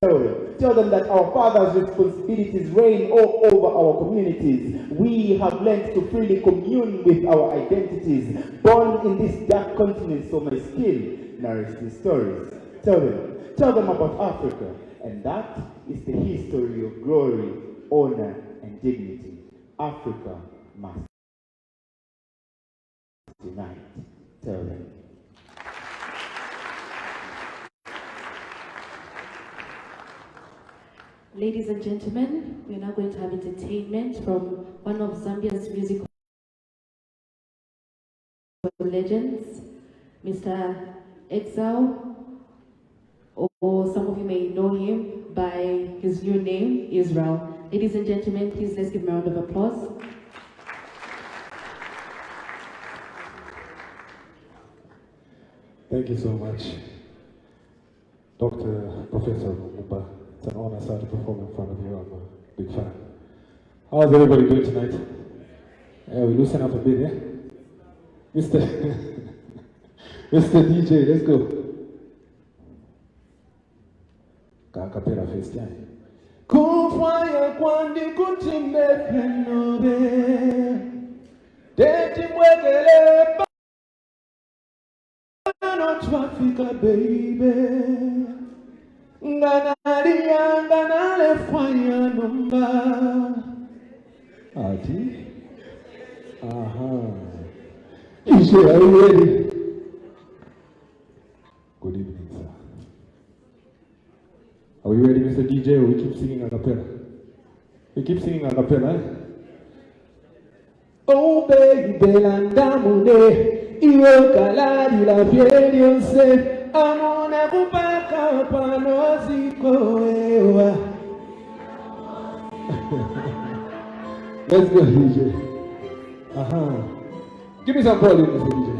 Tell them that our fathers' responsibilities reign all over our communities. We have learned to freely commune with our identities. Born in this dark continent, so my skin nourishes these stories. Tell them about Africa, and that is the history of glory, honor, and dignity. Africa must unite. Tell them. Ladies and gentlemen, we are now going to have entertainment from one of Zambia's musical legends, Mr. Exile, or some of you may know him by his new name, Israel. Ladies and gentlemen, please let's give him a round of applause. Thank you so much, Professor Lumumba. It's an honor to perform in front of you. I'm a big fan. How's everybody doing tonight? Yeah, we loosen up a bit, yeah? Mr. DJ, let's go. Kakapera festiani. Kufaya kwandi kutimbe plenode. Deti mwekele no traffica baby. Nganaria nganale fire number. Ati? Aha. DJ, are you ready? Good evening, sir. Are you ready, Mr. DJ? DJ, we keep singing a cappella. We keep singing a cappella, eh? Oh baby, landamune, iyo kalari la fielionse, amuna kupaka panoziko ewa. Let's go, DJ. Give me some volume, Mr. DJ.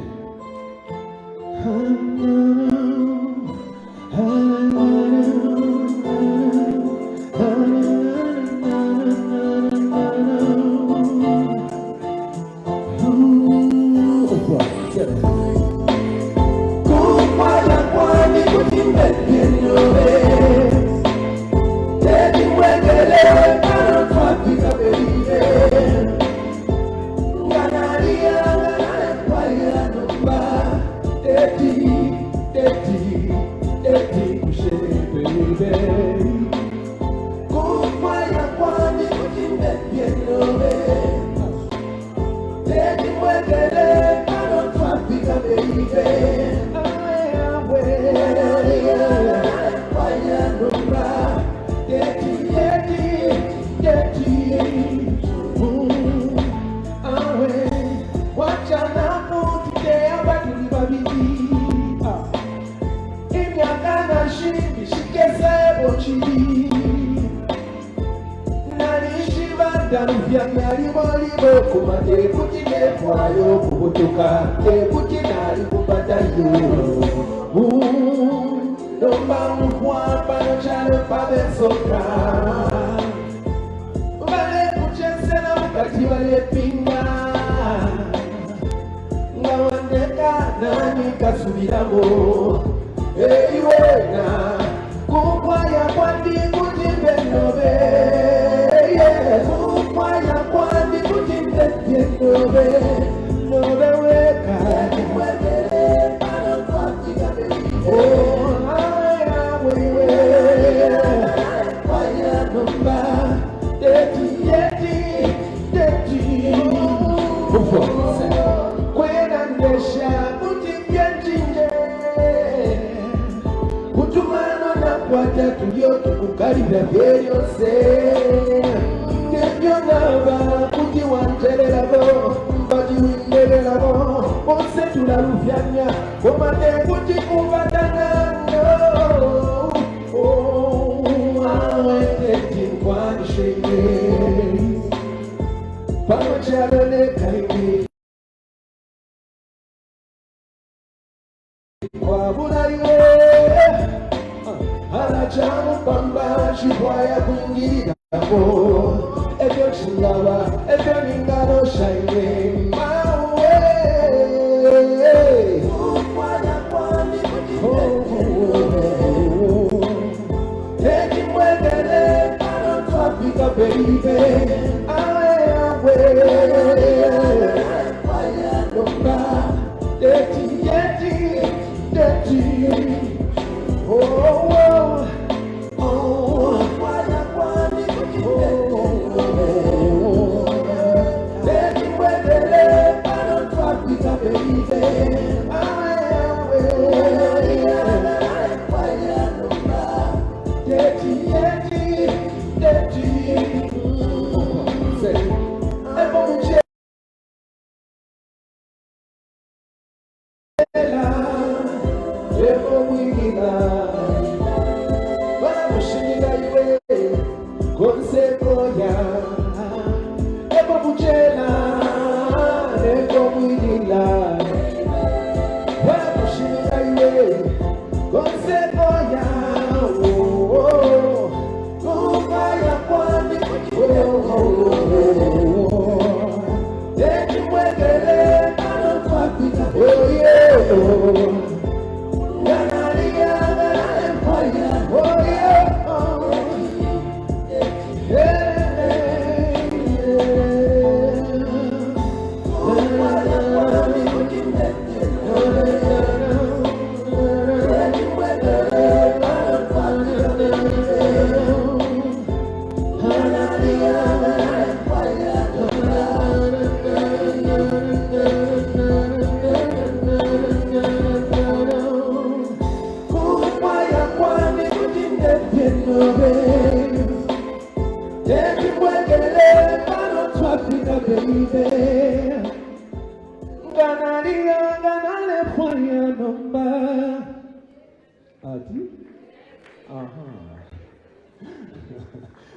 Say,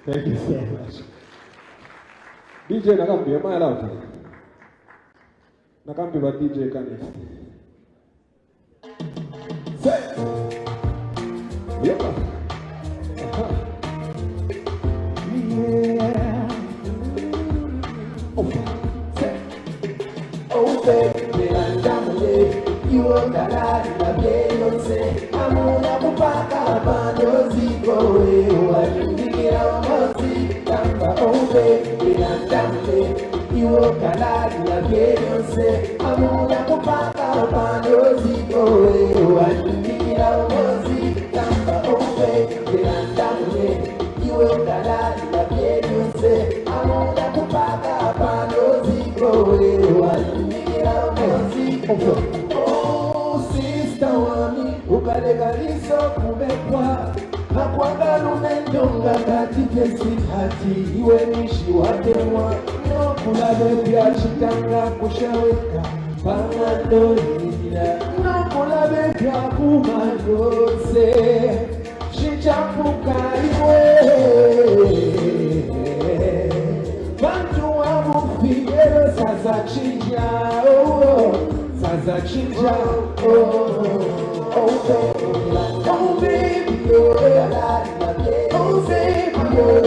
Thank you so much. DJ Nakambi, am I allowed? Nakambi by DJ Kanis. Say! Yeah. Yeah. Oh, say. Oh, baby, you are the light of Beyonce. I'm on a papa, Bandozigo, you get out of the Tamba. Oh, baby, you are the light of Beyonce. I'm on a papa, Bandozigo, you get out of the Tamba. Oh, baby, you are the light of Beyonce. I'm on a papa, Bandozigo, you get out of the ukalegalizo kumekwa hakwanga lumendonga katika sihati iwe nishi watemwa nokulabe vya chitanga kushaweka pangadolira nokulabe vya kumayose shichapuka iwe bantu wamufigero sasa chinja sasa chinja Oh baby, you're oh baby, you're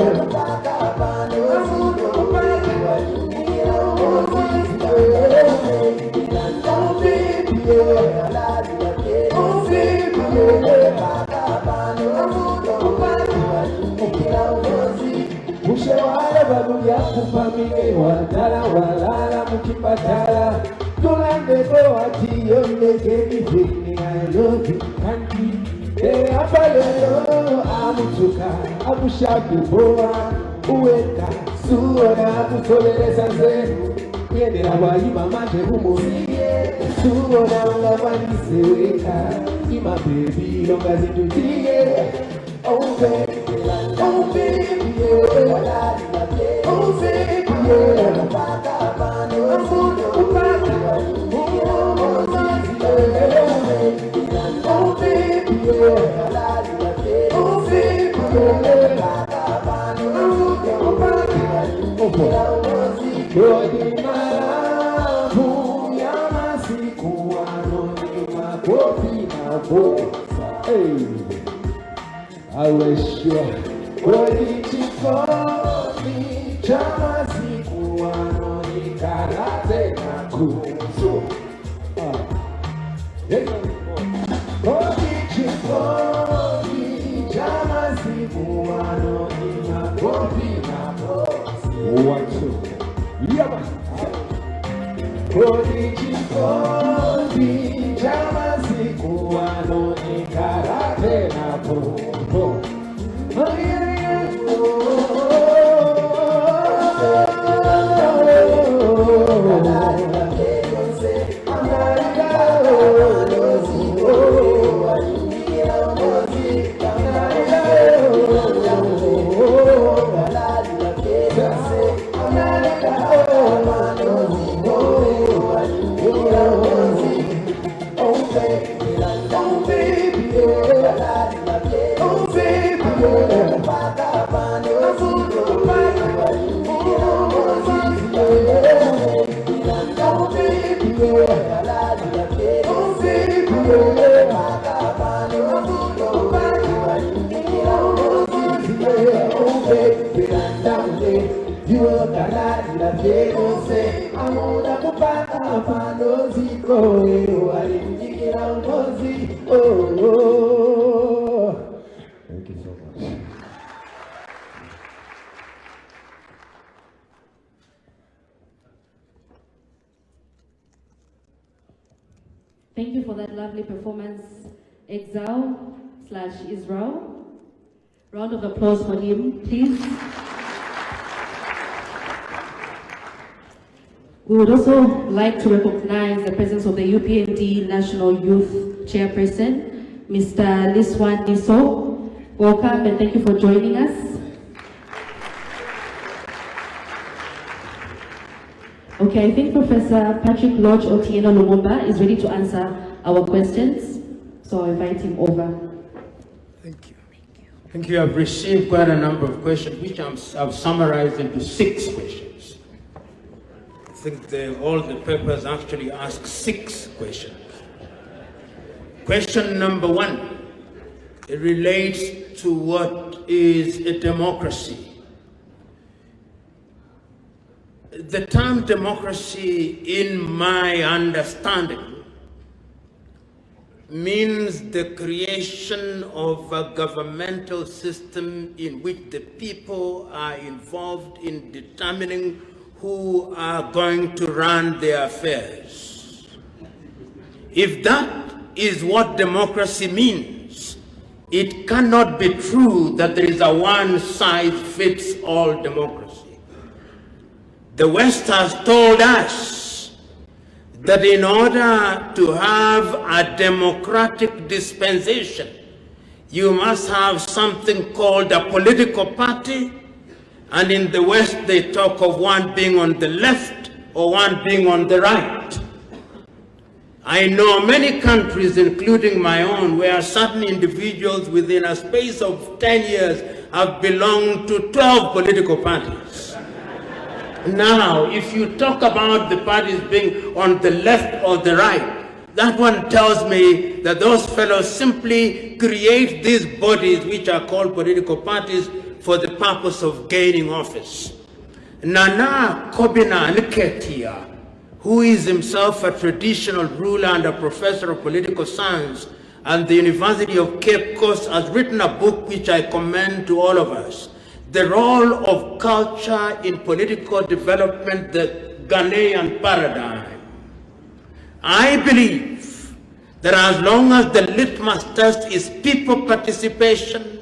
Ushewale babu ya kufamile watala walala mukipatala Tulande go ati yonde geni fini I love you kanki apalelo amutuka amushaku boa uweka suona kusoleleza zenu Yendera wayima manje humusiye suona ungamanise weka Ima baby longa zitutie Oh baby, oh baby, yeah. Oh baby, yeah. Oh baby, yeah. Oh baby, yeah. Rodi marabu ya masiku anoni makofi na bosa. Hey. I wish you Rodi chikoni chama siku anoni karate na kuzo. Rodi chikoni chama siku anoni makofi na bosa. 1, 2. Yeah, man. Rodi chikoni chama siku anoni karate na kuzo. You are the light of Beyonce. I'm on a kupaka panoziko. You are in the mozi. Oh. Thank you so much. Thank you for that lovely performance, Exile/Israel. Round of applause for him, please. We would also like to recognize the presence of the UPND National Youth Chairperson, Mr. Liswan Niso. Welcome and thank you for joining us. Okay, I think Professor Patrick Lodge Otieno Lumumba is ready to answer our questions, so I invite him over. Thank you. think you have received quite a number of questions, which I've summarized into 6 questions. I think all the papers actually ask 6 questions. Question number 1, it relates to what is a democracy. The term democracy, in my understanding, means the creation of a governmental system in which the people are involved in determining who are going to run their affairs. If that is what democracy means, it cannot be true that there is a one-size-fits-all democracy. The West has told us that in order to have a democratic dispensation, you must have something called a political party, and in the West they talk of one being on the left or one being on the right. I know many countries, including my own, where certain individuals within a space of 10 years have belonged to 12 political parties. Now, if you talk about the parties being on the left or the right, that one tells me that those fellows simply create these bodies which are called political parties for the purpose of gaining office. Nana Kobina Nketia, who is himself a traditional ruler and a professor of political science at the University of Cape Coast, has written a book which I commend to all of us, The Role of Culture in Political Development, the Ghanaian Paradigm. I believe that as long as the litmus test is people participation,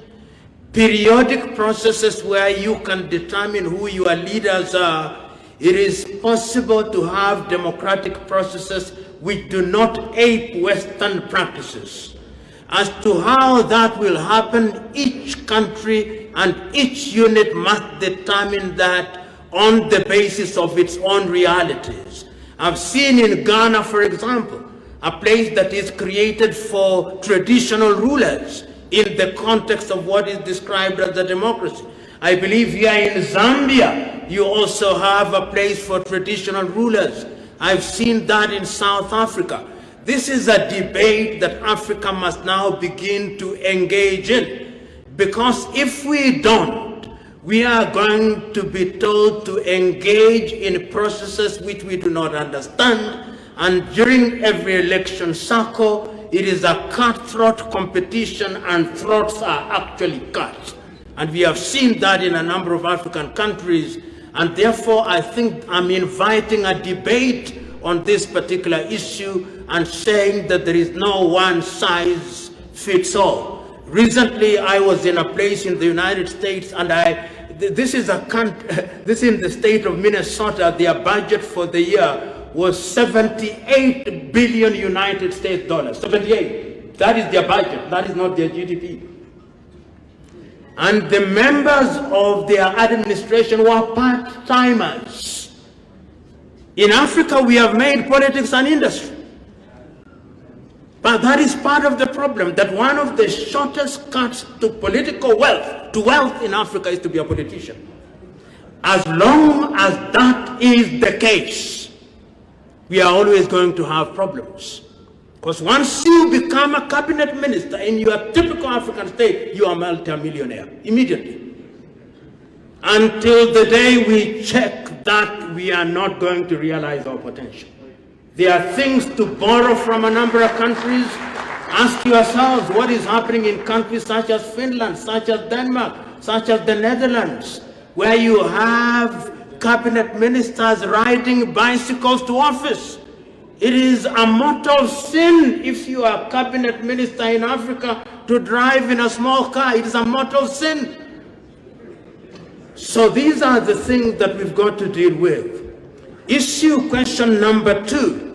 periodic processes where you can determine who your leaders are, it is possible to have democratic processes which do not ape Western practices. As to how that will happen, each country and each unit must determine that on the basis of its own realities. I've seen in Ghana, for example, a place that is created for traditional rulers in the context of what is described as a democracy. I believe here in Zambia, you also have a place for traditional rulers. I've seen that in South Africa. This is a debate that Africa must now begin to engage in, because if we don't, we are going to be told to engage in processes which we do not understand, and during every election cycle, it is a cutthroat competition and throats are actually cut. And we have seen that in a number of African countries, and therefore I think I'm inviting a debate on this particular issue and saying that there is no one size fits all. Recently, I was in a place in the United States, and this is in the state of Minnesota. Their budget for the year was 78 billion United States dollars. 78. That is their budget. That is not their GDP. And the members of their administration were part-timers. In Africa, we have made politics an industry. But that is part of the problem, that one of the shortest cuts to political wealth, to wealth in Africa, is to be a politician. As long as that is the case, we are always going to have problems. Because once you become a cabinet minister in your typical African state, you are a multi-millionaire immediately. Until the day we check that, we are not going to realize our potential. There are things to borrow from a number of countries. Ask yourselves what is happening in countries such as Finland, such as Denmark, such as the Netherlands, where you have cabinet ministers riding bicycles to office. It is a mortal sin if you are a cabinet minister in Africa to drive in a small car. It is a mortal sin. So these are the things that we've got to deal with. Issue question number 2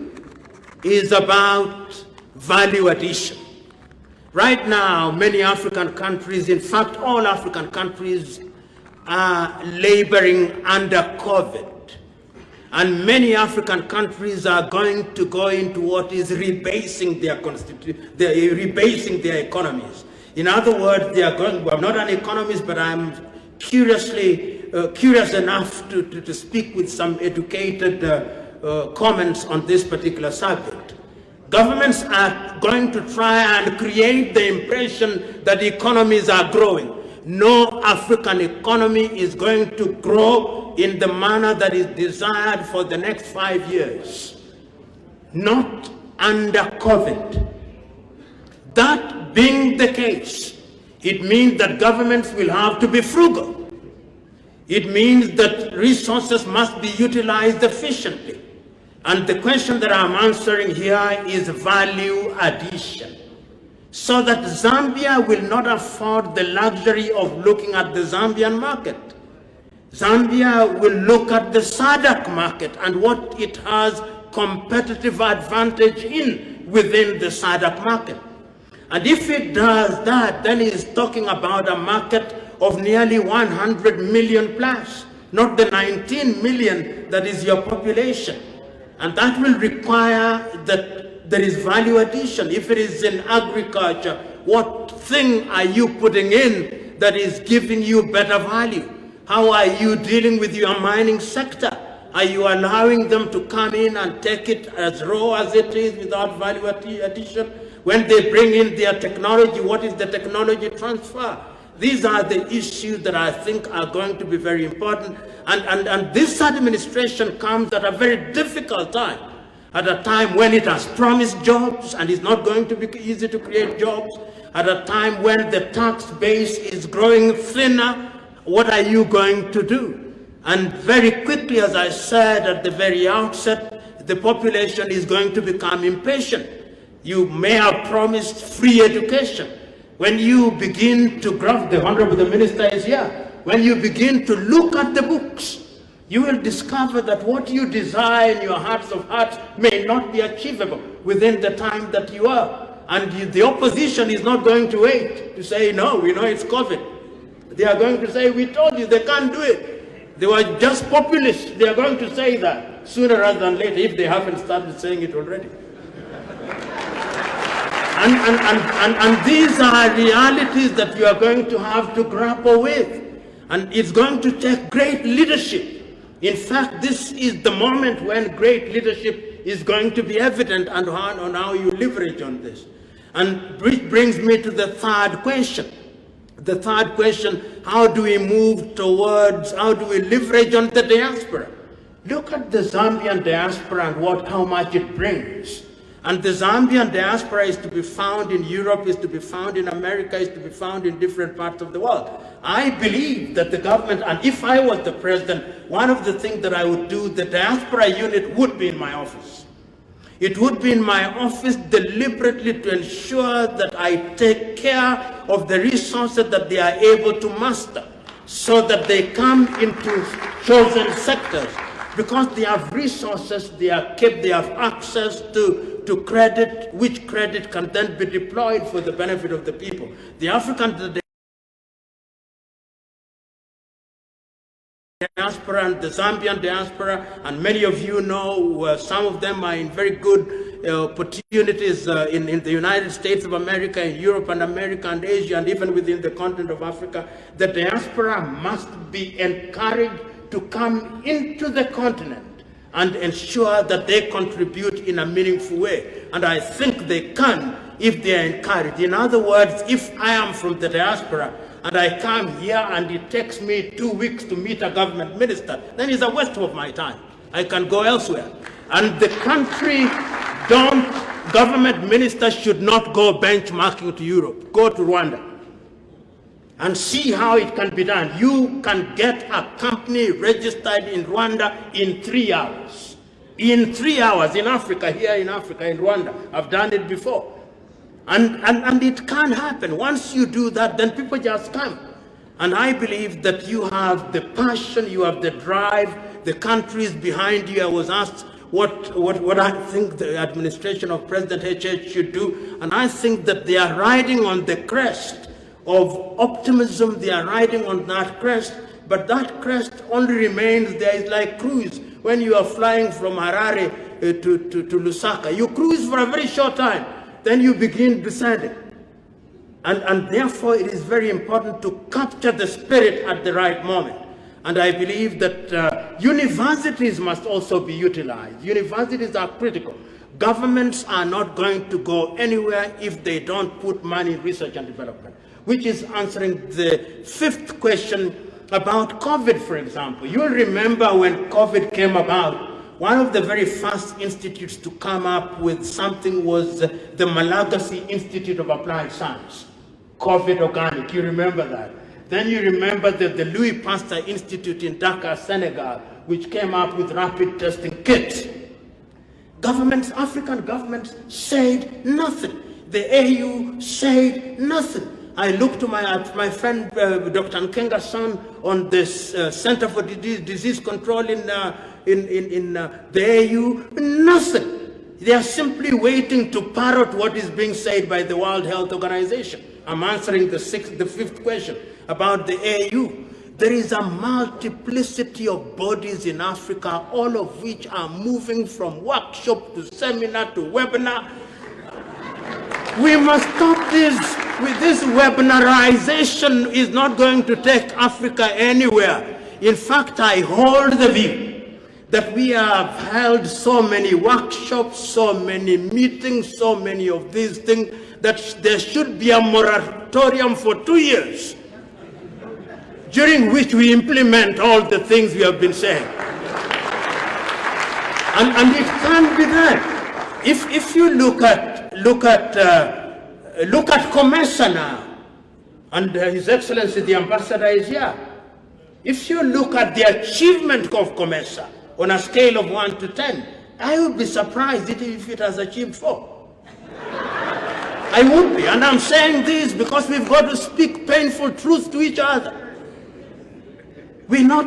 is about value addition. Right now, many African countries, in fact, all African countries are laboring under COVID. And many African countries are going to go into what is rebasing their economies. In other words, they are going, well, I'm not an economist, but I'm curious enough to speak with some educated comments on this particular subject. Governments are going to try and create the impression that economies are growing. No African economy is going to grow in the manner that is desired for the next 5 years. Not under COVID. That being the case, it means that governments will have to be frugal. It means that resources must be utilized efficiently. And the question that I'm answering here is value addition. So that Zambia will not afford the luxury of looking at the Zambian market. Zambia will look at the SADC market and what it has competitive advantage in within the SADC market. And if it does that, then it's talking about a market of nearly 100 million plus, not the 19 million that is your population. And that will require that there is value addition. If it is in agriculture, what thing are you putting in that is giving you better value? How are you dealing with your mining sector? Are you allowing them to come in and take it as raw as it is without value addition? When they bring in their technology, what is the technology transfer? These are the issues that I think are going to be very important. And this administration comes at a very difficult time, at a time when it has promised jobs and it's not going to be easy to create jobs, at a time when the tax base is growing thinner. What are you going to do? And very quickly, as I said at the very outset, the population is going to become impatient. You may have promised free education. When you begin to graph, the Honorable Minister is here, when you begin to look at the books, you will discover that what you desire in your hearts of hearts may not be achievable within the time that you are. And the opposition is not going to wait to say, no, we know it's COVID. They are going to say, we told you, they can't do it. They were just populists. They are going to say that sooner rather than later, if they haven't started saying it already. And these are realities that you are going to have to grapple with. And it's going to take great leadership. In fact, this is the moment when great leadership is going to be evident and on how you leverage on this. And which brings me to the third question. The third question, how do we move towards, how do we leverage on the diaspora? Look at the Zambian diaspora and how much it brings. And the Zambian diaspora is to be found in Europe, is to be found in America, is to be found in different parts of the world. I believe that the government, and if I was the president, one of the things that I would do, the diaspora unit would be in my office. It would be in my office deliberately to ensure that I take care of the resources that they are able to master so that they come into chosen sectors. Because they have resources, they have access to credit, which credit can then be deployed for the benefit of the people. The African diaspora and the Zambian diaspora, and many of you know some of them are in very good opportunities in the United States of America, in Europe and America and Asia, and even within the continent of Africa. The diaspora must be encouraged to come into the continent and ensure that they contribute in a meaningful way. And I think they can if they are encouraged. In other words, if I am from the diaspora and I come here and it takes me 2 weeks to meet a government minister, then it's a waste of my time. I can go elsewhere. And the government ministers should not go benchmarking to Europe. Go to Rwanda and see how it can be done. You can get a company registered in Rwanda in 3 hours. In 3 hours, in Africa, here in Africa, in Rwanda. I've done it before. And it can happen. Once you do that, then people just come. And I believe that you have the passion, you have the drive, the country is behind you. I was asked what I think the administration of President HH should do. And I think that they are riding on the crest of optimism. They are riding on that crest, but that crest only remains there. It's like cruise. When you are flying from Harare to Lusaka, you cruise for a very short time, then you begin descending. And therefore, it is very important to capture the spirit at the right moment. And I believe that universities must also be utilized. Universities are critical. Governments are not going to go anywhere if they don't put money in research and development, which is answering the fifth question about COVID, for example. You'll remember when COVID came about, one of the very first institutes to come up with something was the Malagasy Institute of Applied Science, COVID Organic. You remember that? Then you remember the Louis Pasteur Institute in Dakar, Senegal, which came up with rapid testing kits. Governments, African governments said nothing. The AU said nothing. I looked to my friend Dr. Nkenga's son on this Center for Disease Control in the AU, nothing. They are simply waiting to parrot what is being said by the World Health Organization. I'm answering the fifth question about the AU. There is a multiplicity of bodies in Africa, all of which are moving from workshop to seminar to webinar. We must stop this. With this webinarization is not going to take Africa anywhere. In fact, I hold the view that we have held so many workshops, so many meetings, so many of these things, that there should be a moratorium for 2 years, during which we implement all the things we have been saying. And it can be done. If you look at COMESA now, and His Excellency the Ambassador is here. If you look at the achievement of COMESA on a scale of 1 to 10, I would be surprised if it has achieved 4. I would be, and I'm saying this because we've got to speak painful truth to each other. No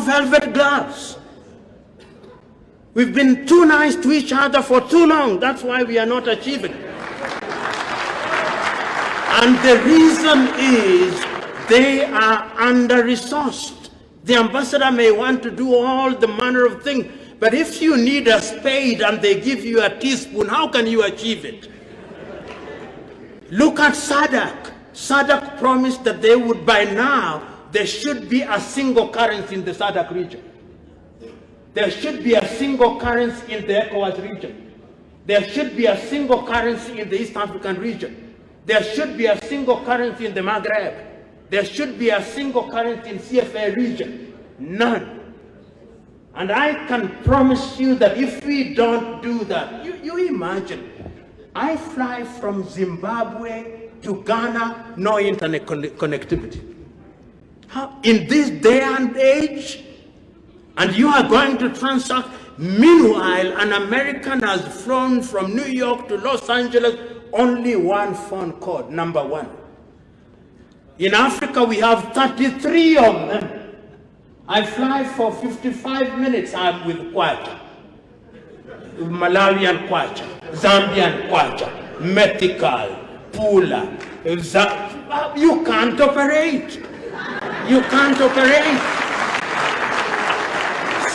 velvet gloves. We've been too nice to each other for too long. That's why we are not achieving. And the reason is they are under-resourced. The ambassador may want to do all the manner of things, but if you need a spade and they give you a teaspoon, how can you achieve it? Look at SADC. SADC promised that they would, by now, there should be a single currency in the SADC region. There should be a single currency in the ECOWAS region. There should be a single currency in the East African region. There should be a single currency in the Maghreb. There should be a single currency in CFA region. None. And I can promise you that if we don't do that, you imagine, I fly from Zimbabwe to Ghana, no internet connectivity. How, in this day and age, and you are going to transact. Meanwhile, an American has flown from New York to Los Angeles, only one phone code, number 1. In Africa, we have 33 of them. I fly for 55 minutes, I'm with Kwacha. Malawian Kwacha, Zambian Kwacha, Medical, Pula. You can't operate. You can't operate.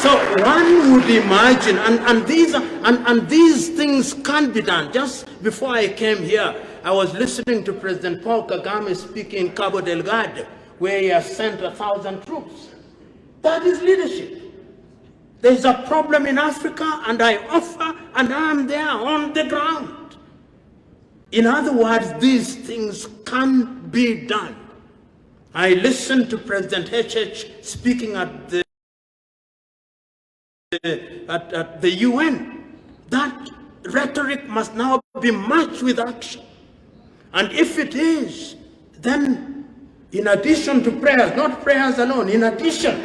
So one would imagine, and these things can be done. Just before I came here, I was listening to President Paul Kagame speak in Cabo Delgado, where he has sent 1,000 troops. That is leadership. There's a problem in Africa, and I offer, and I'm there on the ground. In other words, these things can be done. I listened to President HH speaking at the UN. That rhetoric must now be matched with action. And if it is, then in addition to prayers, not prayers alone, in addition,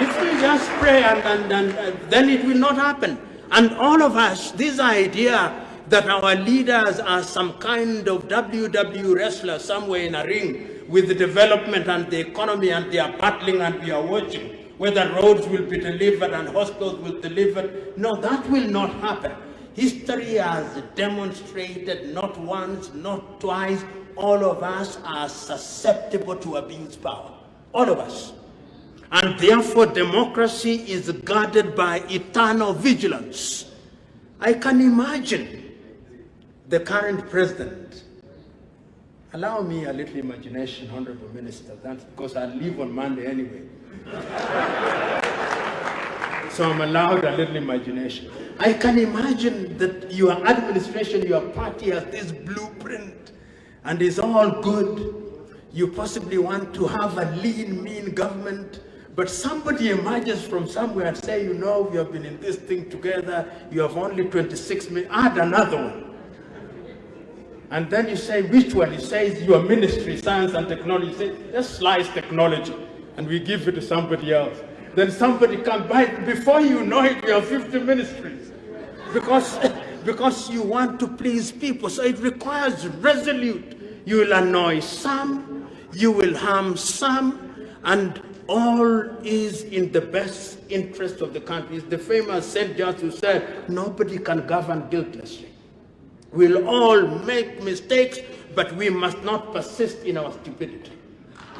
if we just pray and then it will not happen. And all of us, this idea that our leaders are some kind of WWE wrestler somewhere in a ring with the development and the economy, and they are battling and we are watching whether roads will be delivered and hospitals will be delivered. No, that will not happen. History has demonstrated not once, not twice, all of us are susceptible to abuse power. All of us. And therefore democracy is guarded by eternal vigilance. I can imagine the current president. Allow me a little imagination, Honorable Minister. That's because I leave on Monday anyway. So I'm allowed a little imagination. I can imagine that your administration, your party has this blueprint and is all good. You possibly want to have a lean, mean government, but somebody emerges from somewhere and say, you know, we have been in this thing together, you have only 26 minutes, add another one. And then you say, which one? He says, your ministry, science and technology. You say, just slice technology, and we give it to somebody else. Then somebody comes by, before you know it, we have 50 ministries. Because you want to please people. So it requires resolute. You will annoy some, you will harm some, and all is in the best interest of the country. It's the famous St. John who said, nobody can govern guiltlessly. We'll all make mistakes, but we must not persist in our stupidity.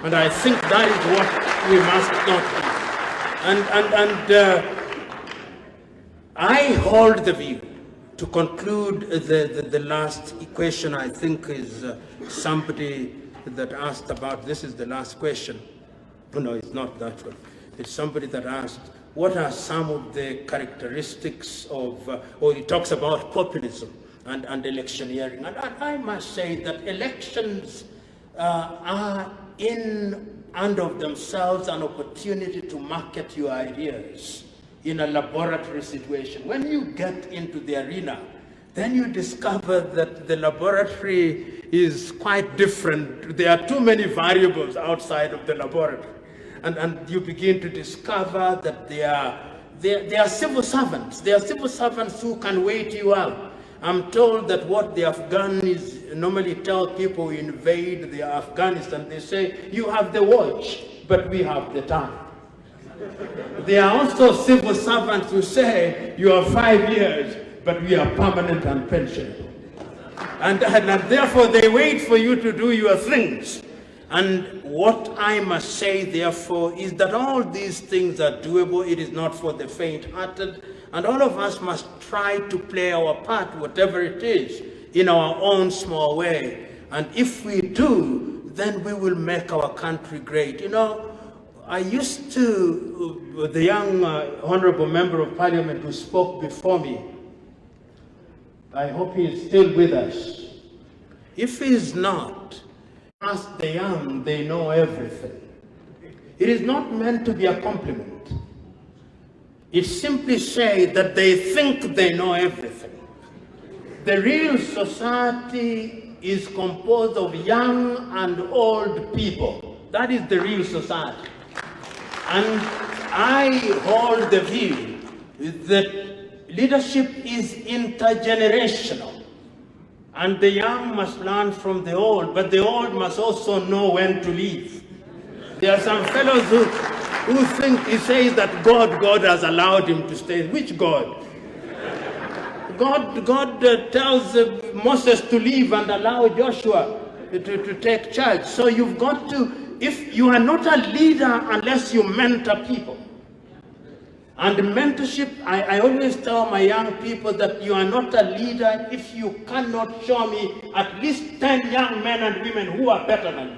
And I think that is what we must not do. I hold the view, to conclude the last question, I think is somebody that asked about, this is the last question. No, it's not that one. It's somebody that asked, what are some of the characteristics of, or he talks about populism and electioneering. And I must say that elections are in and of themselves an opportunity to market your ideas in a laboratory situation. When you get into the arena, then you discover that the laboratory is quite different. There are too many variables outside of the laboratory. And you begin to discover that they are civil servants. They are civil servants who can wait you out. I'm told that what the Afghans normally tell people who invade the Afghanistan, they say, you have the watch, but we have the time. There are also civil servants who say, you have 5 years, but we are permanent and pensionable. And therefore they wait for you to do your things. And what I must say, therefore, is that all these things are doable. It is not for the faint-hearted. And all of us must try to play our part, whatever it is, in our own small way. And if we do, then we will make our country great. You know, I used to, the young honorable member of parliament who spoke before me, I hope he is still with us. If he is not, ask the young, they know everything. It is not meant to be a compliment. It simply says that they think they know everything. The real society is composed of young and old people. That is the real society. And I hold the view that leadership is intergenerational. And the young must learn from the old, but the old must also know when to leave. There are some fellows who think, he says that God has allowed him to stay. Which God? God tells Moses to leave and allow Joshua to take charge. So you've got to, if you are not a leader unless you mentor people. And mentorship, I always tell my young people that you are not a leader if you cannot show me at least 10 young men and women who are better than you.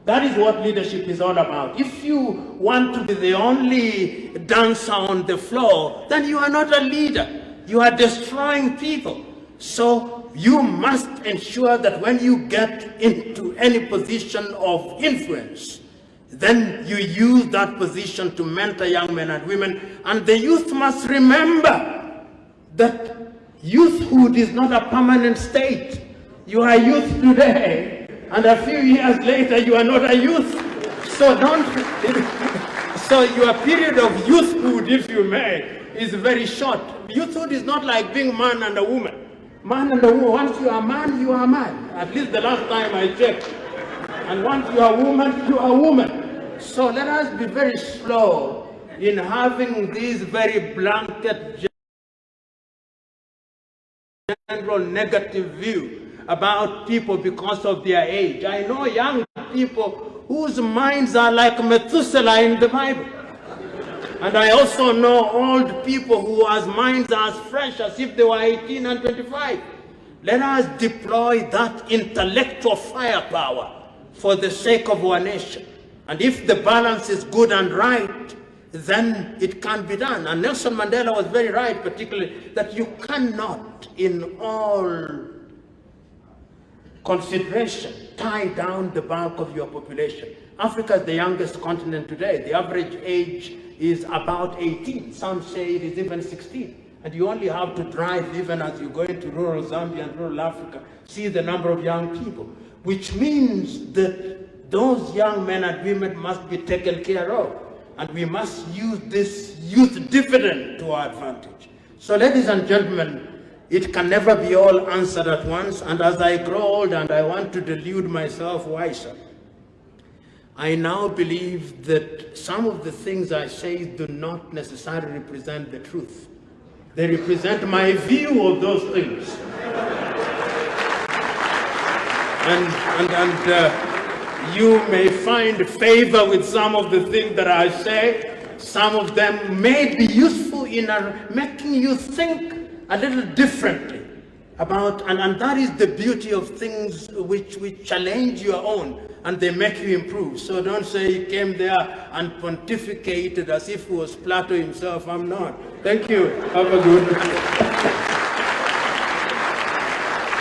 That is what leadership is all about. If you want to be the only dancer on the floor, then you are not a leader. You are destroying people. So you must ensure that when you get into any position of influence, then you use that position to mentor young men and women. And the youth must remember that youthhood is not a permanent state. You are youth today, and a few years later you are not a youth. So so your period of youthhood, if you may, is very short. Youthhood is not like being man and a woman. Man and a woman, once you are man, you are man. At least the last time I checked. And once you are woman, you are woman. So let us be very slow in having these very blanket general negative view about people because of their age. I know young people whose minds are like Methuselah in the Bible. And I also know old people whose minds are as fresh as if they were 18 and 25. Let us deploy that intellectual firepower for the sake of our nation. And if the balance is good and right, then it can be done. And Nelson Mandela was very right, particularly, that you cannot, in all consideration, tie down the bulk of your population. Africa is the youngest continent today. The average age is about 18. Some say it is even 16. And you only have to drive, even as you go into rural Zambia and rural Africa, see the number of young people, which means that those young men and women must be taken care of. And we must use this youth dividend to our advantage. So ladies and gentlemen, it can never be all answered at once. And as I grow old and I want to delude myself wiser, I now believe that some of the things I say do not necessarily represent the truth. They represent my view of those things. And you may find favor with some of the things that I say. Some of them may be useful in making you think a little differently about, and that is the beauty of things which challenge your own and they make you improve. So don't say he came there and pontificated as if he was Plato himself. I'm not. Thank you. Have a good day.